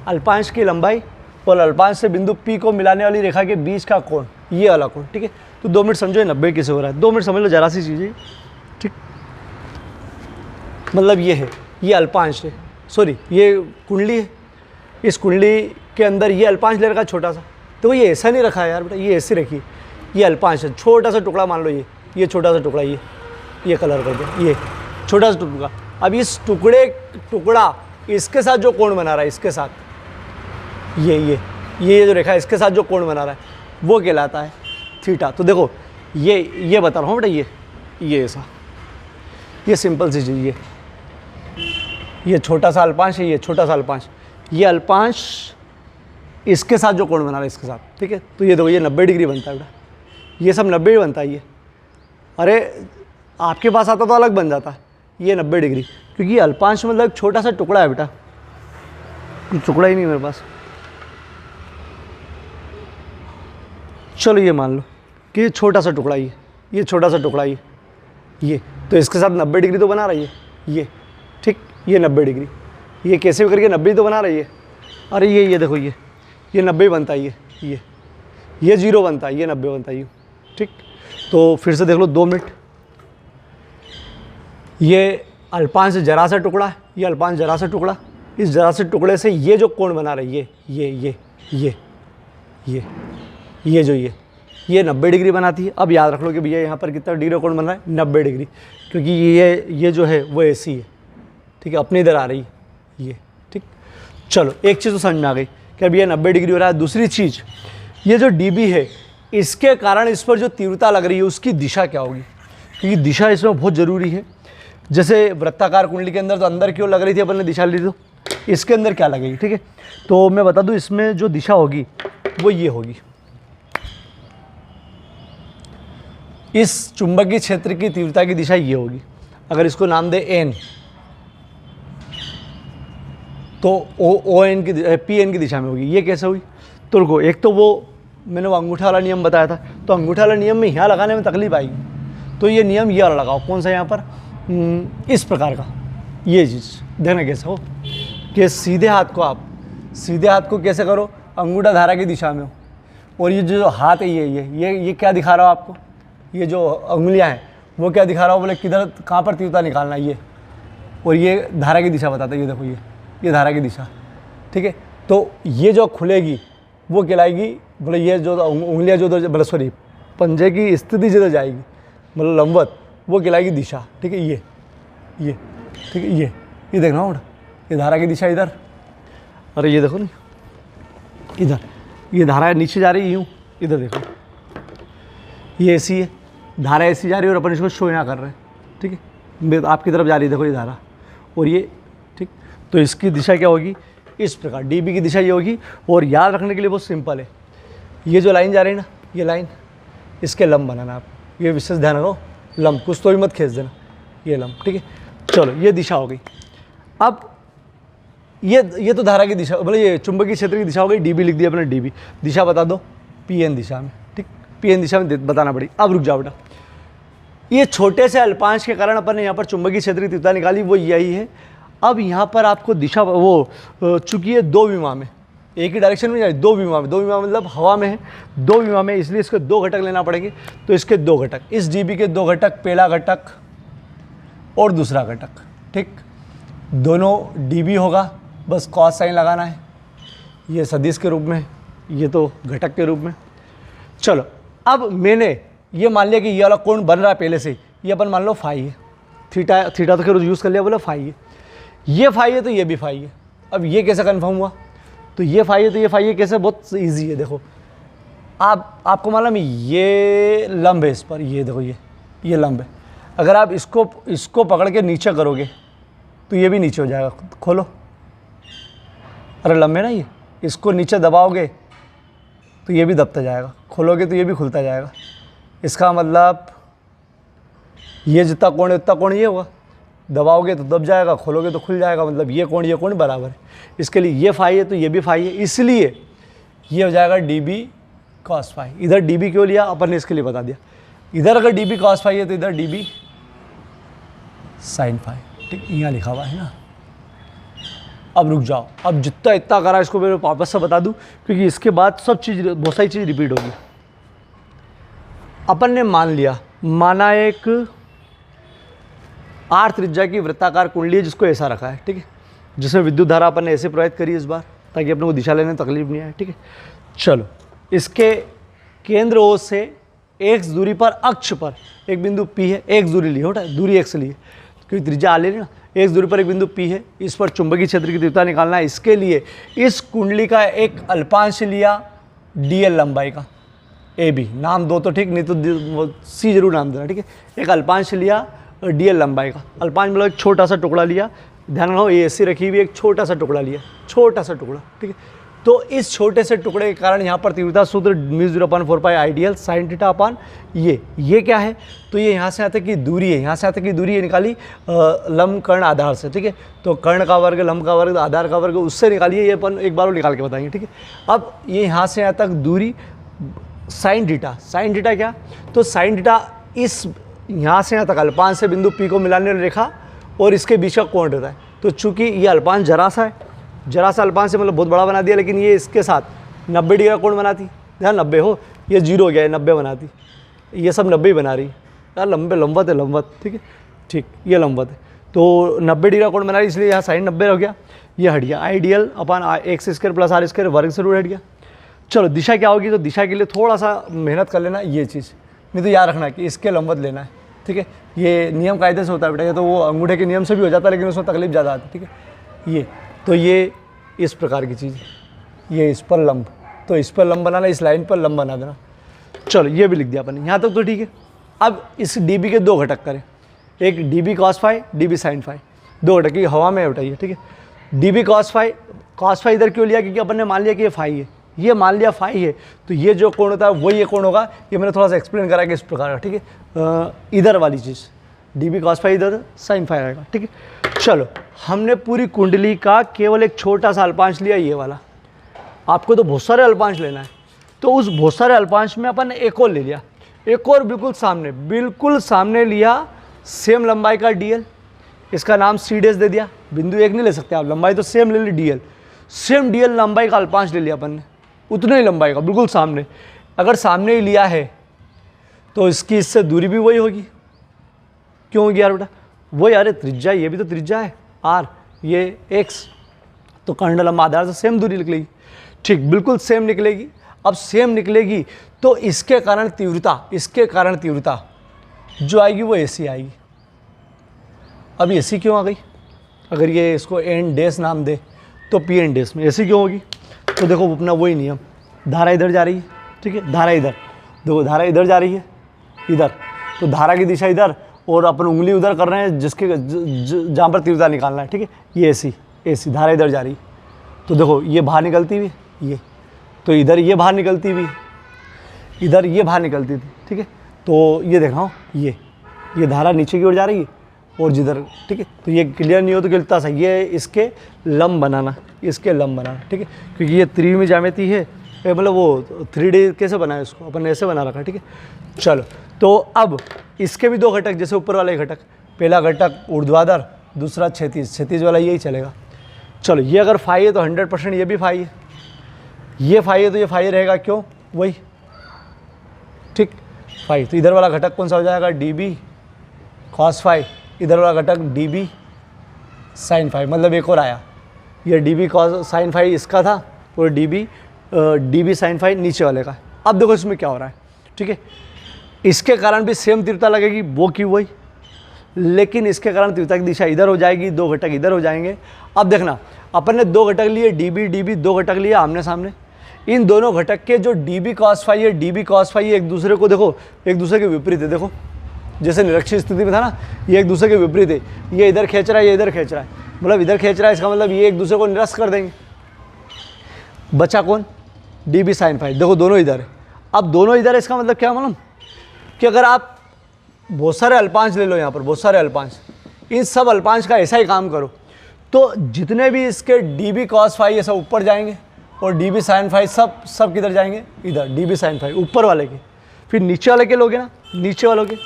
अल्पांश की लंबाई और अल्पांश से बिंदु P को मिलाने वाली रेखा के बीच का कोण, ये वाला कोण, ठीक है। तो 2 मिनट समझो 90 कैसे हो रहा है, 2 मिनट समझ लो, जरा सी चीज़ है, ठीक। मतलब ये है, ये अल्पांश है, सॉरी ये कुंडली है, इस कुंडली के अंदर ये अल्पांश ले रखा छोटा सा, तो ये ऐसा नहीं रखा है यार बेटा, ये ऐसे रखिए, ये अल्पांश है, छोटा सा टुकड़ा मान लो, ये छोटा सा टुकड़ा, ये कलर कर दो, ये छोटा सा टुकड़ा। अब इस टुकड़ा इसके साथ जो कोण बना रहा है, इसके साथ ये जो रेखा है, इसके साथ जो कोण बना रहा है वो कहलाता है थीटा। तो देखो ये बता रहा हूँ बेटा, ये ऐसा, ये सिंपल सी चीज़, ये छोटा सा अल्पांश है, ये छोटा सा अल्पांश, ये अल्पांश इसके साथ जो कोण बना रहा है इसके साथ, ठीक है। तो ये देखो ये 90 डिग्री बनता है बेटा, ये सब 90 ही बनता है ये। अरे आपके पास आता तो अलग बन जाता है, ये 90 डिग्री, क्योंकि अल्पांश मतलब एक छोटा सा टुकड़ा है बेटा, टुकड़ा ही नहीं मेरे पास। चलो ये मान लो कि ये छोटा सा टुकड़ा, ये छोटा सा टुकड़ा, ये तो इसके साथ 90 डिग्री तो बना रही है ये, ठीक, ये 90 डिग्री, ये कैसे भी करके 90 तो बना रही है। अरे ये देखो ये 90 बनता है, ये 0 बनता है, ये 90 बनता है, ठीक। तो फिर से देख लो 2 मिनट, ये अल्पांश जरा सा टुकड़ा है, ये अल्पांश जरा सा टुकड़ा, इस जरा से टुकड़े से ये जो कोण बना रही है ये जो ये 90 डिग्री बनाती है। अब याद रख लो कि भैया यहाँ पर कितना डिग्री कोण बन रहा है, 90 डिग्री, क्योंकि ये जो है वो ऐसी है, ठीक है, अपनी इधर आ रही है ये, ठीक। चलो एक चीज़ तो समझ में आ गई कि भैया 90 डिग्री हो रहा है। दूसरी चीज़, ये जो dB है, इसके कारण इस पर जो तीव्रता लग रही है उसकी दिशा क्या होगी, क्योंकि दिशा इसमें बहुत ज़रूरी है। जैसे वृत्ताकार कुंडली के अंदर तो अंदर क्यों लग रही थी, अपन ने दिशा ली, तो इसके अंदर क्या लगेगी, ठीक है। तो मैं बता दूं इसमें जो दिशा होगी वो ये होगी, इस चुंबकीय क्षेत्र की तीव्रता की दिशा ये होगी। अगर इसको नाम दे n, तो ON की PN की दिशा में होगी। ये कैसे हुई, तो रुको, एक तो वो मैंने वो अंगूठा वाला नियम बताया था, तो अंगूठा वाला नियम में यहाँ लगाने में तकलीफ आएगी, तो ये नियम ये वाला लगाओ। कौन सा यहाँ पर, इस प्रकार का, ये चीज़ देखना कैसे हो कि सीधे हाथ को कैसे करो, अंगूठा धारा की दिशा में हो, और ये जो हाथ है ये क्या दिखा रहा हो आपको, ये जो उंगलियां हैं वो क्या दिखा रहा हो, बोले किधर कहाँ पर तीव्रता निकालना है ये, और ये धारा की दिशा बताता है। ये देखो ये धारा की दिशा, ठीक है। तो ये जो खुलेगी वो कहलाएगी, बोले ये जो उंगलियां जो मतलब सॉरी पंजे की स्थिति जिधर जाएगी मतलब लंबवत, वो कहलाएगी दिशा, ठीक है। ये ठीक है, ये देखना हो, ये धारा की दिशा इधर, अरे ये देखो नहीं इधर, ये धारा नीचे जा रही है यूँ, इधर देखो ये ऐसी है, धारा ऐसी जा रही है और अपन इसको शो यहाँ कर रहे हैं, ठीक है, आपकी तरफ जा रही है, देखो ये धारा, और ये, ठीक। तो इसकी दिशा क्या होगी, इस प्रकार dB की दिशा ये होगी। और याद रखने के लिए बहुत सिंपल है, ये जो लाइन जा रही है ना, ये लाइन, इसके लंब बनाना आप, ये विशेष ध्यान रखो, लंब, कुछ तो भी मत खींच देना, ये लंब, ठीक है। चलो ये दिशा हो गई। अब ये तो धारा की दिशा, मतलब ये चुंबकीय क्षेत्र की दिशा हो गई, dB लिख दिया अपने, dB दिशा बता दो PN दिशा में, ठीक, PN दिशा में बताना पड़ी। अब रुक जाओ बेटा, ये छोटे से अल्पांश के कारण अपन ने यहाँ पर चुंबकीय क्षेत्र की तीव्रता निकाली, वो यही है। अब यहाँ पर आपको दिशा, वो चूंकि ये 2 विमा में, एक ही डायरेक्शन में जाए, 2 विमा में, 2 विमा मतलब हवा में है, 2 विमा में, इसलिए इसके 2 घटक लेना पड़ेंगे। तो इसके 2 घटक, इस dB के 2 घटक, पहला घटक और दूसरा घटक, ठीक, दोनों dB होगा, बस कॉस साइन लगाना है, ये सदिश के रूप में, ये तो घटक के रूप में। चलो अब मैंने ये मान लिया कि ये वाला कोण बन रहा है पहले से, ये अपन मान लो फाई है, थीटा तो खैर यूज़ कर लिया, बोला फाई है, ये फाई है तो ये भी फाई है। अब ये कैसे कन्फर्म हुआ, तो ये फाई है तो ये फाई है, कैसे, बहुत ईजी है। देखो आपको मालूम है ये लंब है इस पर, ये देखो ये लंब है, अगर आप इसको पकड़ के नीचे करोगे तो ये भी नीचे हो जाएगा, खोलो, अरे लंबे ना ये, इसको नीचे दबाओगे तो ये भी दबता जाएगा, खोलोगे तो ये भी खुलता जाएगा। इसका मतलब ये जितना कोण है उतना कोण ये होगा, दबाओगे तो दब जाएगा, खोलोगे तो खुल जाएगा, मतलब ये कोण बराबर है। इसके लिए ये फाई है तो ये भी फाई है, इसलिए ये हो जाएगा dB cos फाई। इधर dB क्यों लिया अपन ने इसके लिए बता दिया, इधर अगर dB cos फाई है तो इधर dB sin फाई, ठीक, यहाँ लिखा हुआ है ना। अब रुक जाओ, अब जितना इतना करा इसको मैं वापस से बता दूं, क्योंकि इसके बाद सब चीज़, बहुत सारी चीज़ रिपीट होगी। अपन ने माना एक R त्रिज्या की वृत्ताकार कुंडली है जिसको ऐसा रखा है, ठीक है, जिसमें विद्युत धारा अपन ने ऐसे प्रवाहित करी इस बार, ताकि अपने को दिशा लेने में तकलीफ नहीं आए, ठीक है। चलो इसके केंद्र O से x दूरी पर, अक्ष पर एक बिंदु P है, x दूरी ली, होता है दूरी x ली है, क्योंकि त्रिज्या आ ले रही ना, x दूरी पर एक बिंदु P है, इस पर चुंबकीय क्षेत्र की तीव्रता निकालना है। इसके लिए इस कुंडली का एक अल्पांश लिया dl लंबाई का, AB नाम दो तो ठीक, नहीं तो C जरूर नाम देना, ठीक है। एक अल्पांश लिया dl लंबाई का, अल्पांश मतलब एक छोटा सा टुकड़ा लिया, ध्यान रखो ये ऐसी रखी हुई, एक छोटा सा टुकड़ा लिया, छोटा सा टुकड़ा, ठीक है, तो इस छोटे से टुकड़े के कारण यहाँ पर तीव्रता सूत्र μ0/4 आइडियल साइन थीटा अपान ये क्या है, तो ये यहाँ से यहाँ तक की दूरी है, यहाँ से यहाँ तक की दूरी है निकाली लंब कर्ण आधार से, ठीक है। तो कर्ण का वर्ग, लंब का वर्ग, आधार का वर्ग, उससे निकालिए, ये अपन एक बार वो निकाल के बताएंगे, ठीक है। अब ये यहाँ से यहाँ तक दूरी साइन थीटा क्या, तो साइन थीटा इस यहाँ से यहाँ तक अल्पांश से बिंदु P को मिलाने वाली रेखा और इसके बीच का कोण रहता है। तो चूंकि ये अल्पांश जरा सा अल्पांश से मतलब बहुत बड़ा बना दिया, लेकिन ये इसके साथ 90 डिग्री का कोण बनाती, ध्यान 90 हो, ये 0 हो गया है, 90 बनाती, ये सब 90 ही बना रही यार, लंबवत है लंबवत, ठीक है, ठीक, ये लंबवत है, तो 90 डिग्री का कोण बना रही, इसलिए यहाँ साइन 90 हो गया, ये हट गया, आइडियल अपान x² + r² वर्ग से रूट हट गया। चलो दिशा क्या होगी, तो दिशा के लिए थोड़ा सा मेहनत कर लेना, ये चीज़ नहीं तो याद रखना कि इसके लंबवत लेना है, ठीक है। ये नियम कायदे से होता है बेटा, ये तो वो अंगूठे के नियम से भी हो जाता है, लेकिन उसमें तकलीफ ज़्यादा आती है, ठीक है। ये तो ये इस प्रकार की चीज़, ये इस पर लंब, तो इस पर लंब बनाना, इस लाइन पर लंब बना देना। चलो ये भी लिख दिया अपन, यहाँ तक तो ठीक है। अब इस dB के 2 घटक करें, एक dB cos phi, dB sin phi, 2 घटक की हवा में उठाइए, ठीक है। dB cos phi इधर क्यों लिया, क्योंकि अपन ने मान लिया कि ये फाई है, ये मान लिया फाई है, तो ये जो कोण होता है वो ये कोण होगा, ये मैंने थोड़ा सा एक्सप्लेन करा कि इस प्रकार का, ठीक है। इधर वाली चीज़ dB cos phi इधर sin phi आएगा, ठीक है। चलो हमने पूरी कुंडली का केवल एक छोटा सा अल्पांश लिया, ये वाला, आपको तो बहुत सारे अल्पांश लेना है, तो उस बहुत सारे अल्पांश में अपन एक और ले लिया, एक और बिल्कुल सामने लिया, सेम लंबाई का dl, इसका नाम c डैश दे दिया, बिंदु एक नहीं ले सकते आप, लंबाई तो सेम ले ली dl, सेम dl लंबाई का अल्पांश ले लिया अपन ने, उतने ही लंबाई का बिल्कुल सामने। अगर सामने ही लिया है तो इसकी इससे दूरी भी वही होगी, क्यों होगी यार बेटा, वही, अरे त्रिज्या, ये भी तो त्रिज्या है r, ये x, तो कर्ण लंब आधार से सेम दूरी निकलेगी, ठीक, बिल्कुल सेम निकलेगी। अब सेम निकलेगी तो इसके कारण तीव्रता जो आएगी वो ऐसी आएगी। अब ऐसी क्यों आ गई, अगर ये इसको एन डैश नाम दे तो पी एन डैश में ऐसी क्यों होगी, तो देखो अपना वही नियम, धारा इधर जा रही है, ठीक है, धारा इधर, देखो धारा इधर जा रही है, इधर, तो धारा की दिशा इधर और अपन उंगली उधर कर रहे हैं जिसके जहाँ पर तीव्रता निकालना है, ठीक है। ये ऐसी धारा इधर जा रही है, तो देखो ये बाहर निकलती हुई, ये तो इधर ये बाहर निकलती हुई, इधर ये बाहर निकलती थी, ठीक है। तो ये देख रहा हूँ, ये धारा नीचे की ओर जा रही है और जिधर, ठीक है, तो ये क्लियर नहीं हो तो कितना सा ये इसके लंब बनाना, ठीक है, क्योंकि ये त्रिविमीय ज्यामिति है, मतलब वो 3D कैसे बनाए इसको अपन ऐसे बना रखा है, ठीक है। चलो तो अब इसके भी 2 घटक, जैसे ऊपर वाले घटक, पहला घटक ऊर्ध्वाधर, दूसरा क्षैतिज वाला, यही चलेगा। चलो ये अगर फाई है तो 100% ये भी फाई है, ये फाई है तो ये फाई रहेगा, क्यों, वही, ठीक, फाई, तो इधर वाला घटक कौन सा हो जाएगा, dB cos phi, इधर वाला घटक dB sin phi, मतलब एक और आया, ये dB cos sin phi इसका था और dB sin phi नीचे वाले का। अब देखो इसमें क्या हो रहा है, ठीक है, इसके कारण भी सेम तीव्रता लगेगी, वो की वही, लेकिन इसके कारण तीव्रता की दिशा इधर हो जाएगी, 2 घटक इधर हो जाएंगे। अब देखना अपन ने 2 घटक लिए, dB 2 घटक लिए आमने सामने, इन दोनों घटक के जो dB cos phi है, dB cos phi एक दूसरे को देखो, एक दूसरे के विपरीत है, देखो जैसे निरक्षीय स्थिति में था ना, ये एक दूसरे के विपरीत है, ये इधर खींच रहा है, ये इधर खींच रहा है, मतलब इधर खींच रहा है, इसका मतलब ये एक दूसरे को निरस्त कर देंगे, बचा कौन, dB sin phi, देखो दोनों इधर है। अब दोनों इधर है, इसका मतलब क्या मालूम, कि अगर आप बहुत सारे अल्पांश ले लो, यहाँ पर बहुत सारे अल्पांश, इन सब अल्पांश का ऐसा ही काम करो, तो जितने भी इसके dB cos phi ये सब ऊपर जाएंगे और dB sin phi सब किधर जाएंगे, इधर dB sin phi ऊपर वाले के, फिर नीचे वाले के लोगे ना, नीचे वालों के,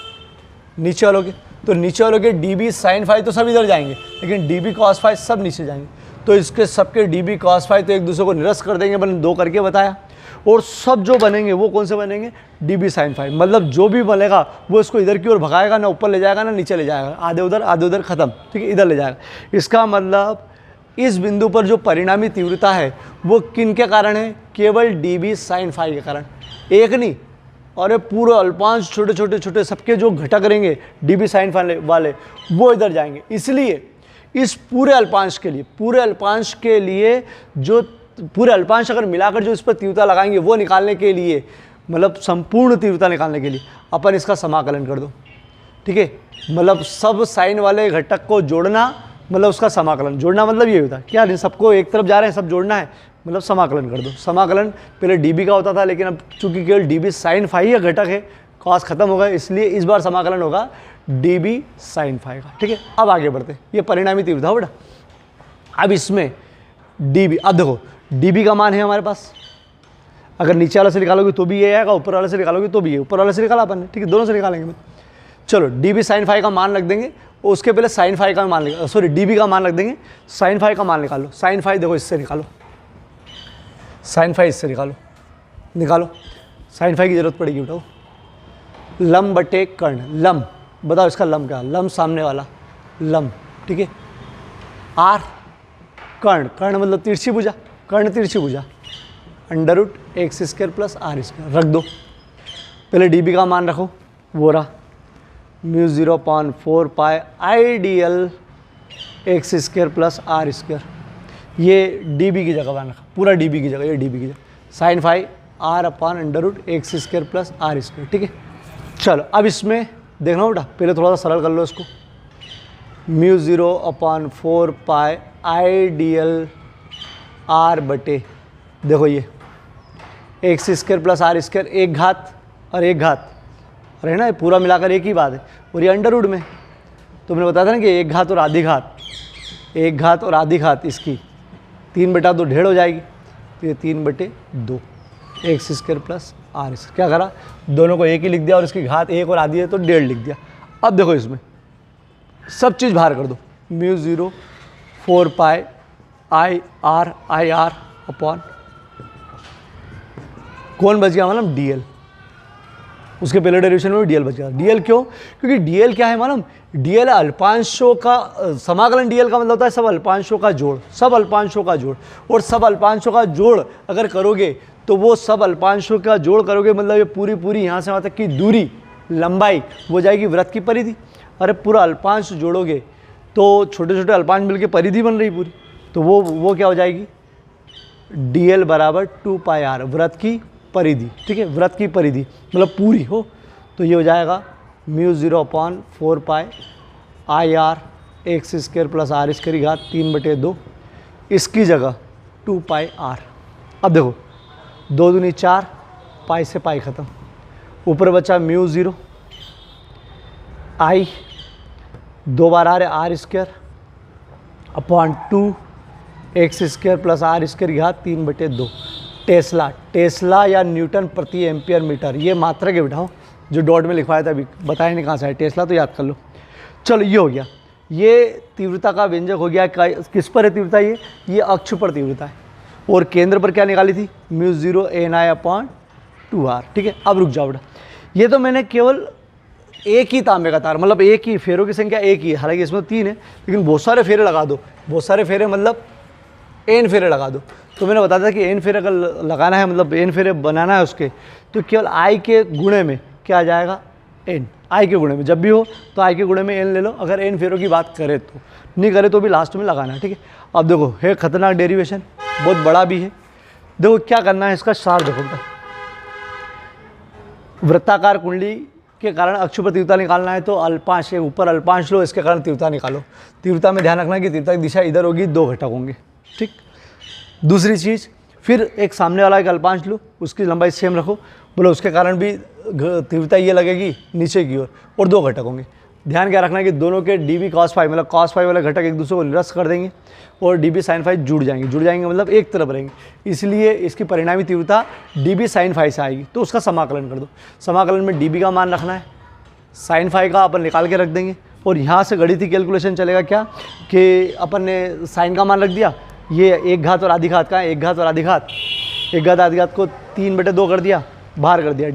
तो नीचे वालों के dB sin phi तो सब इधर जाएंगे, लेकिन dB cos phi सब नीचे जाएंगे, तो इसके सबके dB cos phi तो एक दूसरे को निरस्त कर देंगे, मैंने 2 करके बताया, और सब जो बनेंगे वो कौन से बनेंगे, dB sin phi, मतलब जो भी बनेगा वो इसको इधर की ओर भगाएगा, ना ऊपर ले जाएगा ना नीचे ले जाएगा, आधे उधर खत्म, ठीक है, इधर ले जाएगा। इसका मतलब इस बिंदु पर जो परिणामी तीव्रता है वो किन के कारण है, केवल dB sin phi के कारण, एक नहीं, और ये पूरे अल्पांश छोटे सबके जो घटक रहेंगे dB sin phi वाले वो इधर जाएंगे। इसलिए इस पूरे अल्पांश के लिए जो पूरे अल्पांश अगर मिलाकर जो इस पर तीव्रता लगाएंगे वो निकालने के लिए, मतलब संपूर्ण तीव्रता निकालने के लिए अपन इसका समाकलन कर दो, ठीक है, मतलब सब साइन वाले घटक को जोड़ना, मतलब उसका समाकलन, जोड़ना मतलब ये होता है क्या, सबको एक तरफ जा रहे हैं, सब जोड़ना है, मतलब समाकलन कर दो। समाकलन पहले dB का होता था, लेकिन अब चूंकि केवल dB साइन फाई का घटक है, कॉस खत्म हो गया, इसलिए इस बार समाकलन होगा dB साइन फाई का। ठीक है, अब आगे बढ़ते हैं। ये परिणामी तीव्रता बेटा। अब इसमें dB, अब देखो dB का मान है हमारे पास, अगर नीचे वाले से निकालोगे तो भी ये आएगा, ऊपर वाले से निकालोगे तो भी ये, ऊपर वाले से निकाला अपन ने, ठीक है, दोनों से निकालेंगे। चलो dB साइन फाई का मान रख देंगे, उसके पहले साइन फाई का मान, सॉरी dB का मान रख देंगे, साइन फाई का मान निकालो। साइन फाई देखो इससे निकालो, साइन फाई इससे निकालो, निकालो, साइन फाई की जरूरत पड़ेगी बताओ। लंब बटे कर्ण, लंब बताओ इसका लंब क्या, लंब सामने वाला लंब, ठीक है। आर कर्ण, कर्ण मतलब तिरछी भुजा, कर्ण तिरछी भुजा, under root X square plus R square रख दो। पहले dB का मान रखो, वो रहा mu 0/4 pi ideal X square plus R square, ये dB की जगह मान रखा, पूरा dB की जगह, ये dB की जगह, sine phi R upon under root X square plus R square, ठीक है। चलो अब इसमें देखना बेटा, पहले थोड़ा सा सरल कर लो इसको, म्यू 0/4 पाई आइडियल आर बटे, देखो ये X square plus R square, एक घात और एक घात, अरे ना ये पूरा मिलाकर एक ही बात है, और ये अंडर रूट में, तो मैंने बताया था ना कि एक घात और आधी घात, एक घात और आधी घात इसकी 3/2 ढेर हो जाएगी, तो ये 3/2 X square plus R square, क्या करा दोनों को एक ही लिख दिया और इसकी घात एक और आधी है तो 1.5 लिख दिया। अब देखो इसमें सब चीज़ बाहर कर दो, mu 0/4 pi I are upon कौन बच गया मालूम, dl, उसके पहले डेरिवेशन में भी dl बच गया। dl क्यों, क्योंकि dl क्या है मालूम, dl अल्पांशों का समाकलन, dl का मतलब होता है सब अल्पांशों का जोड़, सब अल्पांशों का जोड़, और सब अल्पांशों का जोड़ अगर करोगे तो वो सब अल्पांशों का जोड़ करोगे मतलब ये पूरी यहाँ से वहाँ तक की दूरी, लंबाई वो जाएगी वृत्त की परिधि। अरे पूरा अल्पांश जोड़ोगे तो छोटे छोटे अल्पांश मिलकर परिधि बन रही पूरी, तो वो क्या हो जाएगी, dl बराबर 2 पाई r, वृत्त की परिधि, ठीक है, वृत्त की परिधि मतलब पूरी हो, तो ये हो जाएगा mu 0/4 pi I R X square plus R square की घात 3/2, इसकी जगह 2 पाई आर। अब देखो 2 दूनी 4, पाई से पाई खत्म, ऊपर बचा म्यू 0 आई, 2 बार आ रहे R square upon 2 X square plus R square की घात 3/2। टेस्ला, टेस्ला या न्यूटन प्रति एम्पियर मीटर, ये मात्रक है बिठाओ, जो डॉट में लिखवाया था अभी, बताया नहीं कहाँ से है, टेस्ला तो याद कर लो। चलो ये हो गया, ये तीव्रता का व्यंजक हो गया, किस पर है तीव्रता, ये अक्ष पर तीव्रता है, और केंद्र पर क्या निकाली थी, म्यू 0 ni/2r, ठीक है। अब रुक जाओ बेटा, ये तो मैंने केवल एक ही तांबे का तार, मतलब एक ही फेरों की संख्या एक ही है, हालांकि इसमें 3 है, लेकिन बहुत सारे फेरे लगा दो, बहुत सारे फेरे मतलब n फेरे लगा दो। तो मैंने बताया था कि n फेरे अगर लगाना है, मतलब n फेरे बनाना है उसके, तो केवल i के गुणे में क्या आ जाएगा, n, i के गुणे में, जब भी हो तो i के गुणे में n ले लो, अगर n फेरों की बात करें तो, नहीं करे तो भी लास्ट में लगाना है, ठीक है। अब देखो है खतरनाक डेरिवेशन, बहुत बड़ा भी है, देखो क्या करना है, इसका सार देखो बेटा, वृत्ताकार कुंडली के कारण अक्ष पर तीव्रता निकालना है तो अल्पांश, ऊपर अल्पांश लो, इसके कारण तीव्रता निकालो। तीव्रता में ध्यान रखना कि तीव्रता की दिशा इधर होगी, 2 घटक होंगे, ठीक। दूसरी चीज़, फिर एक सामने वाला एक अल्पांश लो, उसकी लंबाई सेम रखो, बोलो उसके कारण भी तीव्रता ये लगेगी नीचे की ओर, और 2 घटक होंगे। ध्यान क्या रखना है कि दोनों के dB cos फाई मतलब cos फाई वाले घटक एक दूसरे को निरस्त कर देंगे, और dB sin फाई जुड़ जाएंगे मतलब एक तरफ रहेंगे, इसलिए इसकी परिणामी तीव्रता dB sin फाई से आएगी। तो उसका समाकलन कर दो, समाकलन में dB का मान रखना है, sin फाई का अपन निकाल के रख देंगे, और यहाँ से गणितीय कैलकुलेशन चलेगा क्या कि अपन ने साइन का मान रख दिया, ये एक घात और आधी घात का है, एक घात और आधी घात, एक घात आधी घात को 3/2 कर दिया, बाहर कर दिया,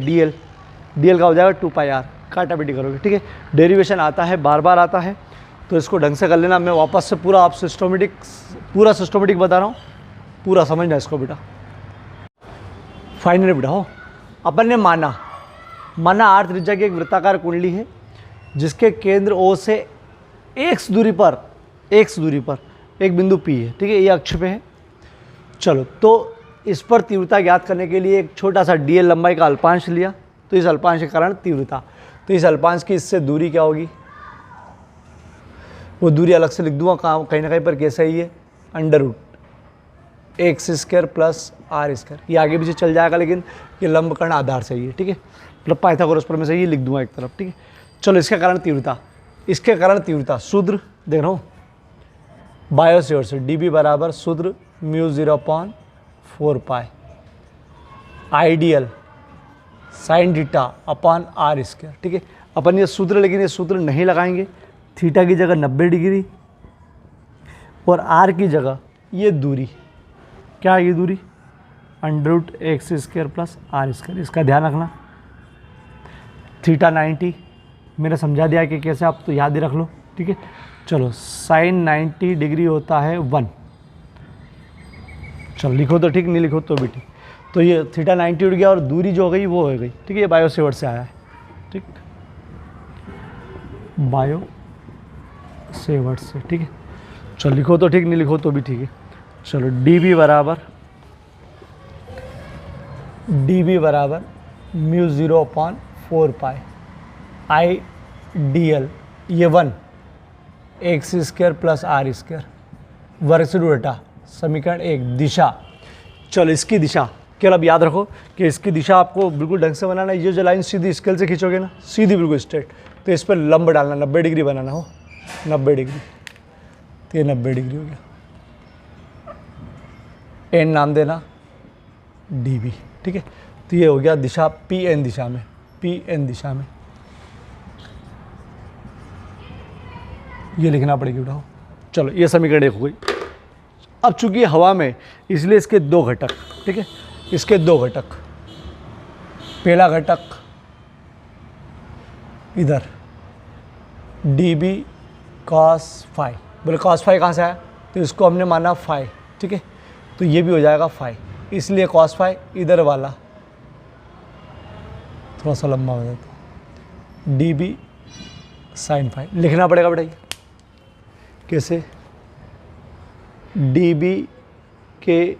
dl का हो जाएगा 2 पाई r, काटा पीटी करोगे, ठीक है। डेरिवेशन आता है, बार बार आता है, तो इसको ढंग से कर लेना। मैं वापस से पूरा आप पूरा सिस्टोमेटिक बता रहा हूँ, पूरा समझना इसको बेटा। फाइनली बेटा हो, अपन ने माना आर त्रिज्या की एक वृत्ताकार कुंडली है जिसके केंद्र O से x दूरी पर एक बिंदु P है, ठीक है, ये अक्ष पे है। चलो तो इस पर तीव्रता ज्ञात करने के लिए एक छोटा सा dl लंबाई का अल्पांश लिया, तो इस अल्पांश के कारण तीव्रता, तो इस अल्पांश की इससे दूरी क्या होगी, वो दूरी अलग से लिख दूंगा कहीं ना कहीं पर, कैसे ही है, under root X square plus R square. ये आगे पीछे चल जाएगा लेकिन ये लंबकर्ण आधार सही है, ठीक है, मतलब पाइथागोरस प्रमेय से ये लिख दूंगा एक तरफ, ठीक है। चलो इसके कारण तीव्रता, इसके कारण तीव्रता सूत्र देख रहा हूँ बायो सेवर्ट से, डी बी बराबर सूत्र mu 0/4 pi ideal sine theta upon R square, ठीक है। अपन ये सूत्र, लेकिन ये सूत्र नहीं लगाएंगे, थीटा की जगह 90 डिग्री और आर की जगह ये दूरी, क्या ये दूरी √x² प्लस आर स्क्वायर, इसका ध्यान रखना। थीटा 90 मैंने समझा दिया कि कैसे, आप तो याद ही रख लो, ठीक है। चलो साइन 90 डिग्री होता है 1, चलो लिखो तो ठीक, नहीं लिखो तो भी ठीक। तो ये थीटा 90 उड़ गया और दूरी जो हो गई वो हो गई, ठीक है। ये बायो सेवर्ट से आया है, ठीक, बायो सेवर्ट से, ठीक है। चलो लिखो तो ठीक, नहीं लिखो तो भी ठीक है। चलो डी बी बराबर mu 0/4 pi I D L, ये 1 X square plus R square, वर्ग से उल्टा, समीकरण 1, दिशा। चलो इसकी दिशा केवल अब याद रखो कि इसकी दिशा आपको बिल्कुल ढंग से बनाना है। ये जो लाइन सीधी स्केल से खींचोगे ना, सीधी बिल्कुल स्ट्रेट, तो इस पर लंब डालना, 90 डिग्री बनाना हो, 90 डिग्री, तो ये 90 डिग्री हो गया। एन नाम देना डी बी, ठीक है। तो ये हो गया दिशा पी एन दिशा में, पी एन दिशा में ये लिखना पड़ेगी, उठाओ। चलो ये समीकरण 1 हो गई। अब चूंकि हवा में, इसलिए इसके 2 घटक, ठीक है, इसके 2 घटक, पहला घटक इधर डी बी कॉस फाई, बोले कॉस फाई कहाँ से आया, तो इसको हमने माना फाई, ठीक है। तो ये भी हो जाएगा फाई, इसलिए कॉस फाई, इधर वाला थोड़ा सा लंबा हो जाता है, डी बी साइन फाई लिखना पड़ेगा बेटा। ये कैसे, डी बी के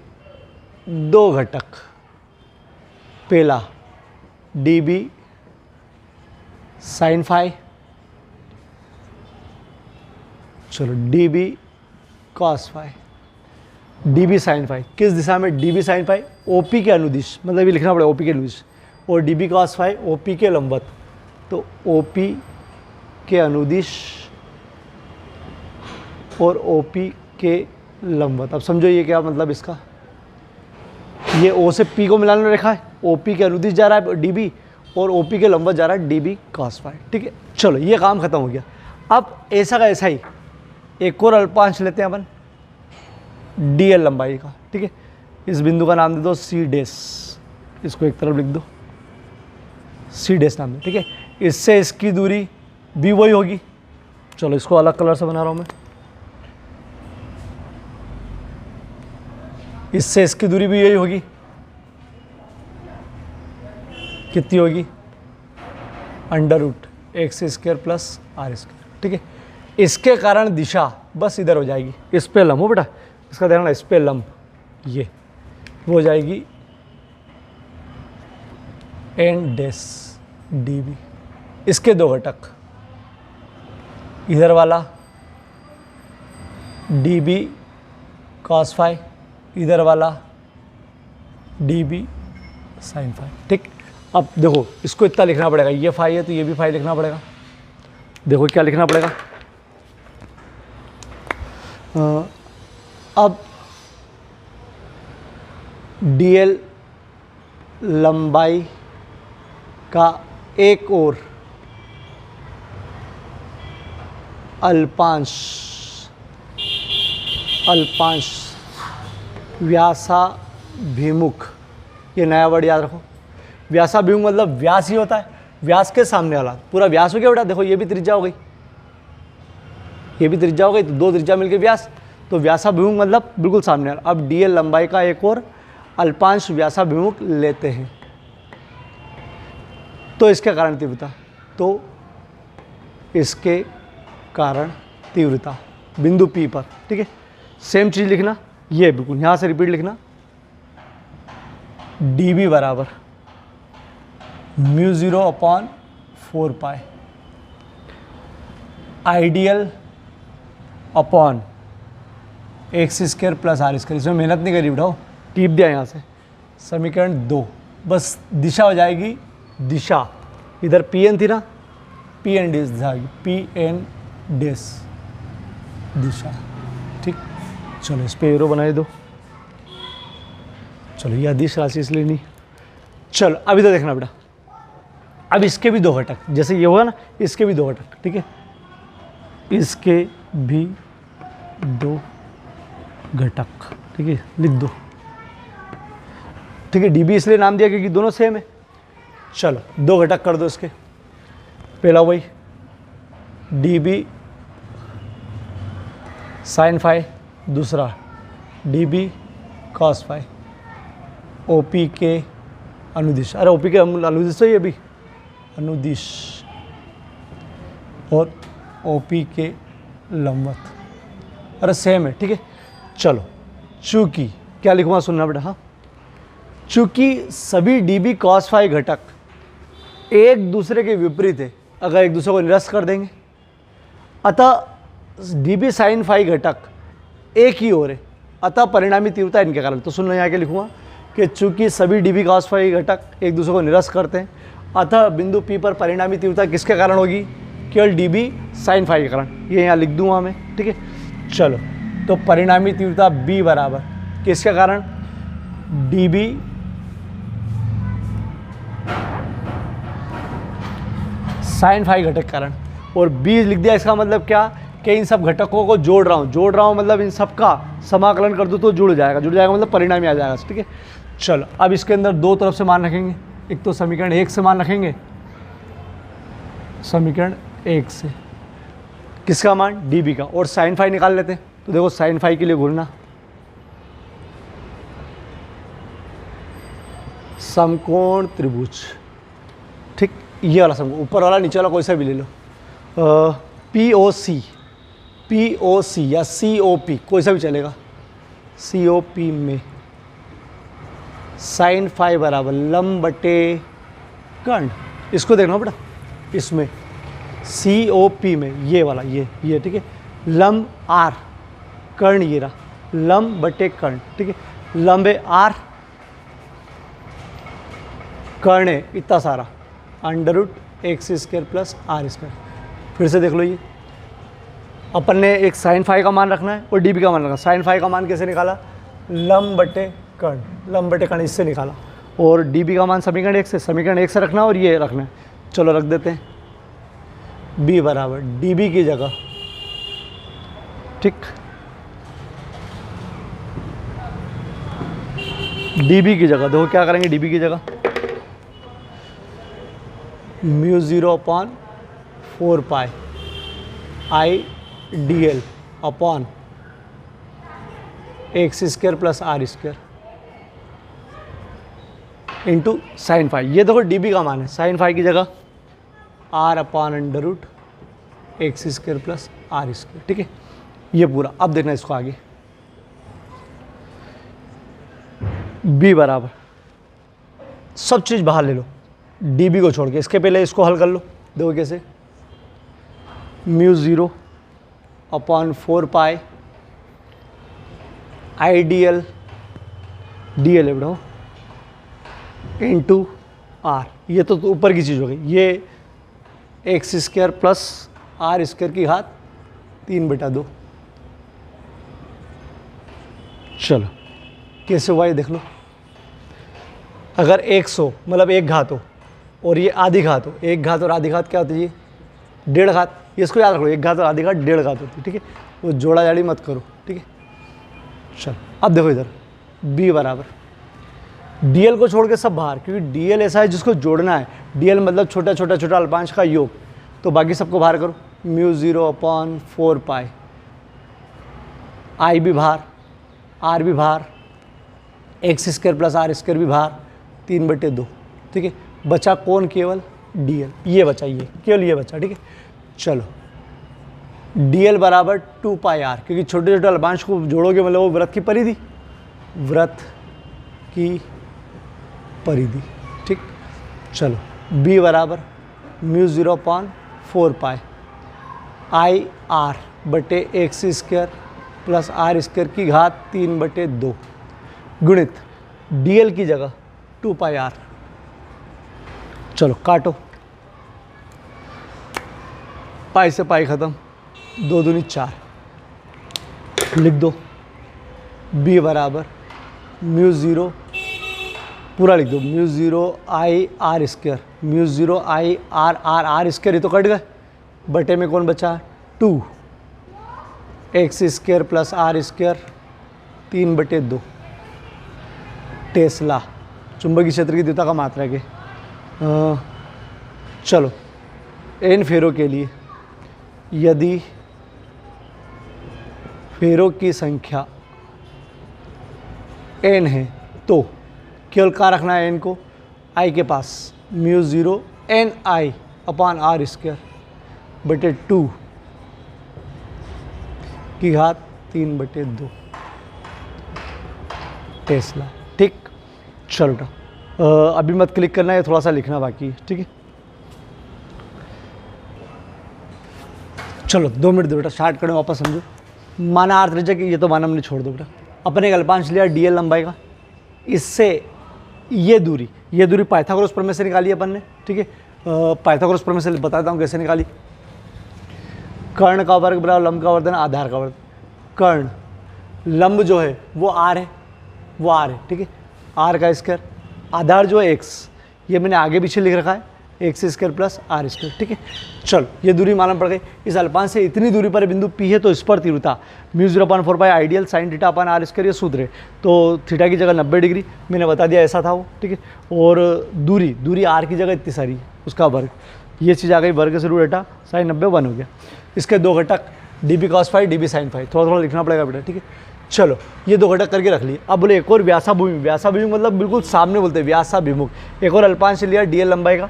2 घटक, पहला डी बी साइन फाई, चलो D B cos phi, D B sine phi, किस दिशा में, D B sine phi OP के अनुदिश, मतलब ये लिखना पड़ेगा ओपी के अनुदिश, और D B cos phi OP के लंबवत, तो ओपी के अनुदिश और ओपी के लंबवत। अब समझो ये क्या मतलब इसका, ये ओ से पी को मिलाने रेखा है, ओपी के अनुदिश जा रहा है डीबी और ओपी के लंबवत जा रहा है डीबी कॉस फाई, ठीक है। चलो ये काम खत्म हो गया। अब ऐसा का ऐसा ही एक और अल्पांश लेते हैं अपन, डीएल लंबाई का, ठीक है। इस बिंदु का नाम दे दो सी डैश, इसको एक तरफ लिख दो, सी डैश नाम दो, ठीक है। इससे इसकी दूरी भी वही होगी, चलो इसको अलग कलर से बना रहा हूँ मैं, इससे इसकी दूरी भी यही होगी, कितनी होगी √x² प्लस आर स्क्वायर, ठीक है। इसके कारण दिशा बस इधर हो जाएगी, इस पे लंब हो बेटा, इसका ध्यान रखना, इस पे लंब ये वो हो जाएगी एन डैश डी बी। इसके 2 घटक, इधर वाला डी बी कॉस फाई, इधर वाला डी बी साइन फाई, ठीक। अब देखो इसको इतना लिखना पड़ेगा, ये फाई है तो ये भी फाई लिखना पड़ेगा। देखो क्या लिखना पड़ेगा, अब डीएल लंबाई का एक और अल्पांश व्यासाभिमुख, ये नया वर्ड याद रखो, व्यासाभिमुख मतलब व्यास ही होता है, व्यास के सामने वाला, पूरा व्यास हो गया बेटा। देखो ये भी त्रिज्या हो गई, ये भी त्रिज्या हो गई, तो 2 त्रिज्या मिलकर व्यास, तो व्यासाभिमुख मतलब बिल्कुल सामने वाला। अब डीएल लंबाई का एक और अल्पांश व्यासाभिमुख लेते हैं, तो इसके कारण तीव्रता, तो इसके कारण तीव्रता बिंदु P पर, ठीक है। सेम चीज़ लिखना, ये बिल्कुल यहाँ से रिपीट लिखना, डी बी बराबर mu 0/4 pi ideal upon X square plus R square, इसमें मेहनत नहीं करी बेटा, टीप दिया यहाँ से। समीकरण 2, बस दिशा हो जाएगी दिशा, इधर पी एन थी ना, पी एन डेस जाएगी, पी एन डेस दिशा, ठीक। चलो इस पर एरो बनाए दो। चलो यह अदिश राशि इसलिए नहीं। चलो अभी तो देखना बेटा, अब इसके भी 2 घटक, जैसे ये होगा ना, इसके भी 2 घटक, ठीक है, इसके भी 2 घटक, ठीक है, लिख दो, ठीक है। डीबी इसलिए नाम दिया क्योंकि दोनों सेम है। चलो 2 घटक कर दो इसके, पहला वही डीबी साइन फाई, दूसरा डीबी कॉस फाई, ओपी के अनुदिश, अरे ओपी के अनुदिश तो ये भी अनुदिश, और ओपी के लंबवत, अरे सेम है, ठीक है। चलो चूंकि क्या लिखूँगा सुनना बेटा, हाँ, चूंकि सभी डीबी कॉस फाई घटक एक दूसरे के विपरीत है, अगर एक दूसरे को निरस्त कर देंगे, अतः डीबी साइन फाई घटक एक ही ओर है, अतः परिणामी तीव्रता इनके कारण। तो सुन लो यहाँ के लिखूँगा कि चूंकि सभी डीबी कॉस फाई घटक एक दूसरे को निरस्त करते हैं, अतः बिंदु P पर परिणामी तीव्रता किसके कारण होगी, केवल डीबी साइन फाई के कारण। ये यहाँ लिख दूंगा मैं, ठीक है। चलो तो परिणामी तीव्रता B बराबर किसके कारण, डीबी साइन फाई घटक कारण, और B लिख दिया। इसका मतलब क्या कि इन सब घटकों को जोड़ रहा हूँ मतलब इन सब का समाकलन कर दूँ तो जुड़ जाएगा मतलब परिणामी आ जाएगा, ठीक है। चलो अब इसके अंदर 2 तरफ से मान रखेंगे, एक तो समीकरण 1 से मान रखेंगे, समीकरण 1 से किसका मान, डीबी का, और साइन फाई निकाल लेते हैं। तो देखो साइन फाई के लिए घूरना, समकोण त्रिभुज, ठीक, ये वाला समकोण, ऊपर वाला नीचे वाला कोई सा भी ले लो, POC या COP कोई सा भी चलेगा, COP में साइन फाई बराबर लंब बटे कर्ण, इसको देखना बेटा, इसमें COP में ये वाला ये ठीक है, लंब R, कर्ण ये रहा, लंब बटे कर्ण, ठीक है, लंब है R, कर्ण है इतना सारा, √x² प्लस R²। फिर से देख लो, ये अपन ने एक साइन फाई का मान रखना है और डीबी का मान रखना है। साइन फाई का मान कैसे निकाला, लंब बटे कर्ण इससे निकाला, और डीबी का मान समीकरण 1 से रखना और ये रखना है। चलो रख देते हैं, B बराबर डीबी की जगह, ठीक, डीबी की जगह देखो क्या करेंगे, डीबी की जगह μ0/4 pi IDL upon x² plus R² into sine phi. ये देखो डीबी का मान है, साइन फाई की जगह R/√x² प्लस R², ठीक है, ये पूरा। अब देखना इसको आगे, B बराबर सब चीज़ बाहर ले लो, डीबी को छोड़ के, इसके पहले इसको हल कर लो, देखो कैसे, μ0/4 पाई IDL DL है बेटा इंटू R, ये तो ऊपर की चीज़ हो गई, ये x² प्लस R² की घात 3/2। चलो कैसे हुआ ये देख लो, अगर 100 मतलब एक घात हो और ये आधी घात हो, एक घात और आधी घात क्या होती है, 1.5 घात, इसको याद रखो, एक घात और आधी घात 1.5 घात होती है, ठीक है, वो जोड़ा जाड़ी मत करो, ठीक है। चलो अब देखो इधर B बराबर DL को छोड़ के सब बाहर, क्योंकि DL ऐसा है जिसको जोड़ना है, DL मतलब छोटा अल्पांश का योग, तो बाकी सबको बाहर करो, μ0/4 पाई I भी बाहर, R भी बाहर, x² प्लस R² भी बाहर, 3/2, ठीक है। बचा कौन, केवल DL, ये बचा, ये केवल ये बचा, ठीक है। चलो DL बराबर 2 पाई R, क्योंकि छोटे अल्पांश को जोड़ोगे मतलब वो वृत्त की परिधि, ठीक। चलो B बराबर μ0/4 पाई IR बटे x² प्लस आर स्क्वायर की घात 3/2 गुणित डीएल की जगह 2 पाई आर। चलो काटो, पाई से पाई खत्म, 2 दूनी 4, लिख दो b बराबर म्यू ज़ीरो, पूरा लिख दो mu zero I R square, mu zero I R R R square, ये तो कट गए, बटे में कौन बचा 2 X square plus R square 3/2 tesla, चुंबकीय क्षेत्र की तीव्रता का मात्रक है। चलो एन फेरों के लिए यदि फेरों की संख्या n है तो केवल कहाँ रखना है n को, i के पास mu zero N I upon R square बटे 2 की घात 3/2 टेस्ला। ठीक, चलो बेटा अभी मत क्लिक करना है, थोड़ा सा लिखना बाकी है, ठीक है। चलो 2 मिनट दो बेटा, स्टार्ट करें वापस समझो। माना आर त्रिज्या की, ये तो माना हमने छोड़ दो बेटा। अपने एक अल्पांश लिया डीएल लंबाई का, इससे ये दूरी पाइथागोरस प्रमेय से निकाली अपन ने, ठीक है। पाइथागोरस प्रमेय से बताता हूँ कैसे निकाली। कर्ण का वर्ग बराबर लंब का वर्धन आधार का वर्ग। कर्ण लंब जो है वो आर है, वो आर है, ठीक है, आर का स्क्वायर। आधार जो है एक्स, ये मैंने आगे पीछे लिख रखा है, X square plus R square, ठीक है। चलो ये दूरी मालूम पड़ गई। इस अल्पांश से इतनी दूरी पर बिंदु पी है तो इस पर तीव्रता mu 0/4 pi ideal sine theta upon R square, ये सूत्र है। तो थीटा की जगह 90 डिग्री मैंने बता दिया, ऐसा था वो, ठीक है। और दूरी आर की जगह इतनी सारी, उसका वर्ग, ये चीज़ आ गई, वर्ग से रूट हटा साइन 90 1 हो गया। इसके 2 घटक dB cos phi dB sin phi, थोड़ा थोड़ा लिखना पड़ेगा बेटा, ठीक है। चलो ये 2 घटक करके रख लिए। अब बोले एक और व्यासाभिमुख मतलब बिल्कुल सामने बोलते हैं व्यासाभिमुख, एक और अल्पांश लिया डीएल लंबाई का।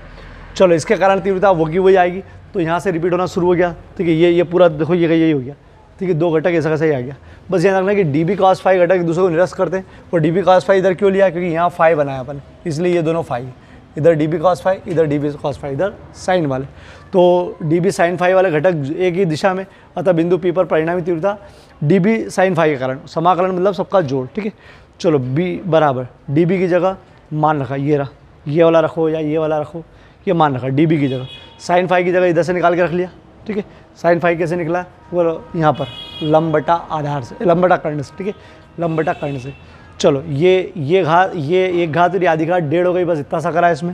चलो इसके कारण तीव्रता वो की वही आएगी, तो यहाँ से रिपीट होना शुरू हो गया, ठीक है। ये पूरा देखो, ये यही हो गया, ठीक है। 2 घटक ऐसा कैसा ही आ गया। बस ध्यान रखना कि dB cos फाई घटक एक दूसरे को निरस्त करते हैं। और dB cos फाई इधर क्यों लिया, क्योंकि यहाँ फाई बनाया अपन, इसलिए ये दोनों फाई, इधर dB cos फाई, इधर dB cos फाई, इधर साइन वाले। तो dB sin फाई वाले घटक एक ही दिशा में, अतः बिंदु P पर परिणामी तीव्रता dB sin फाई के कारण, समाकलन मतलब सबका जोड़, ठीक है। चलो b बराबर dB की जगह मान रखा, ये रहा, ये वाला रखो या ये वाला रखो, ये मान रखा dB की जगह, sin फाई की जगह इधर से निकाल के रख लिया, ठीक है। sin फाई कैसे निकला, वो यहाँ पर लंब बटा आधार से, लंब बटा कर्ण से, ठीक है, लंब बटा कर्ण से। चलो ये घात, ये एक घात और ये आधी घात 1.5 हो गई, बस इतना सा करा इसमें।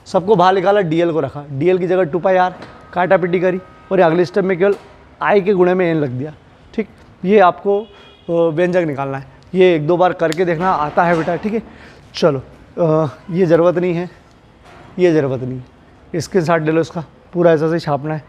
सबको बाहर निकाला, डीएल को रखा, डीएल की जगह 2 पाई आर, काटा पिटी करी, और अगले स्टेप में केवल आई के गुणे में एन रख दिया, ठीक। ये आपको व्यंजक निकालना है, ये 1-2 बार करके देखना, आता है बेटा, ठीक है। चलो ये ज़रूरत नहीं है, ये ज़रूरत नहीं है, स्क्रीनशॉट ले लो इसका, पूरा ऐसा से छापना है।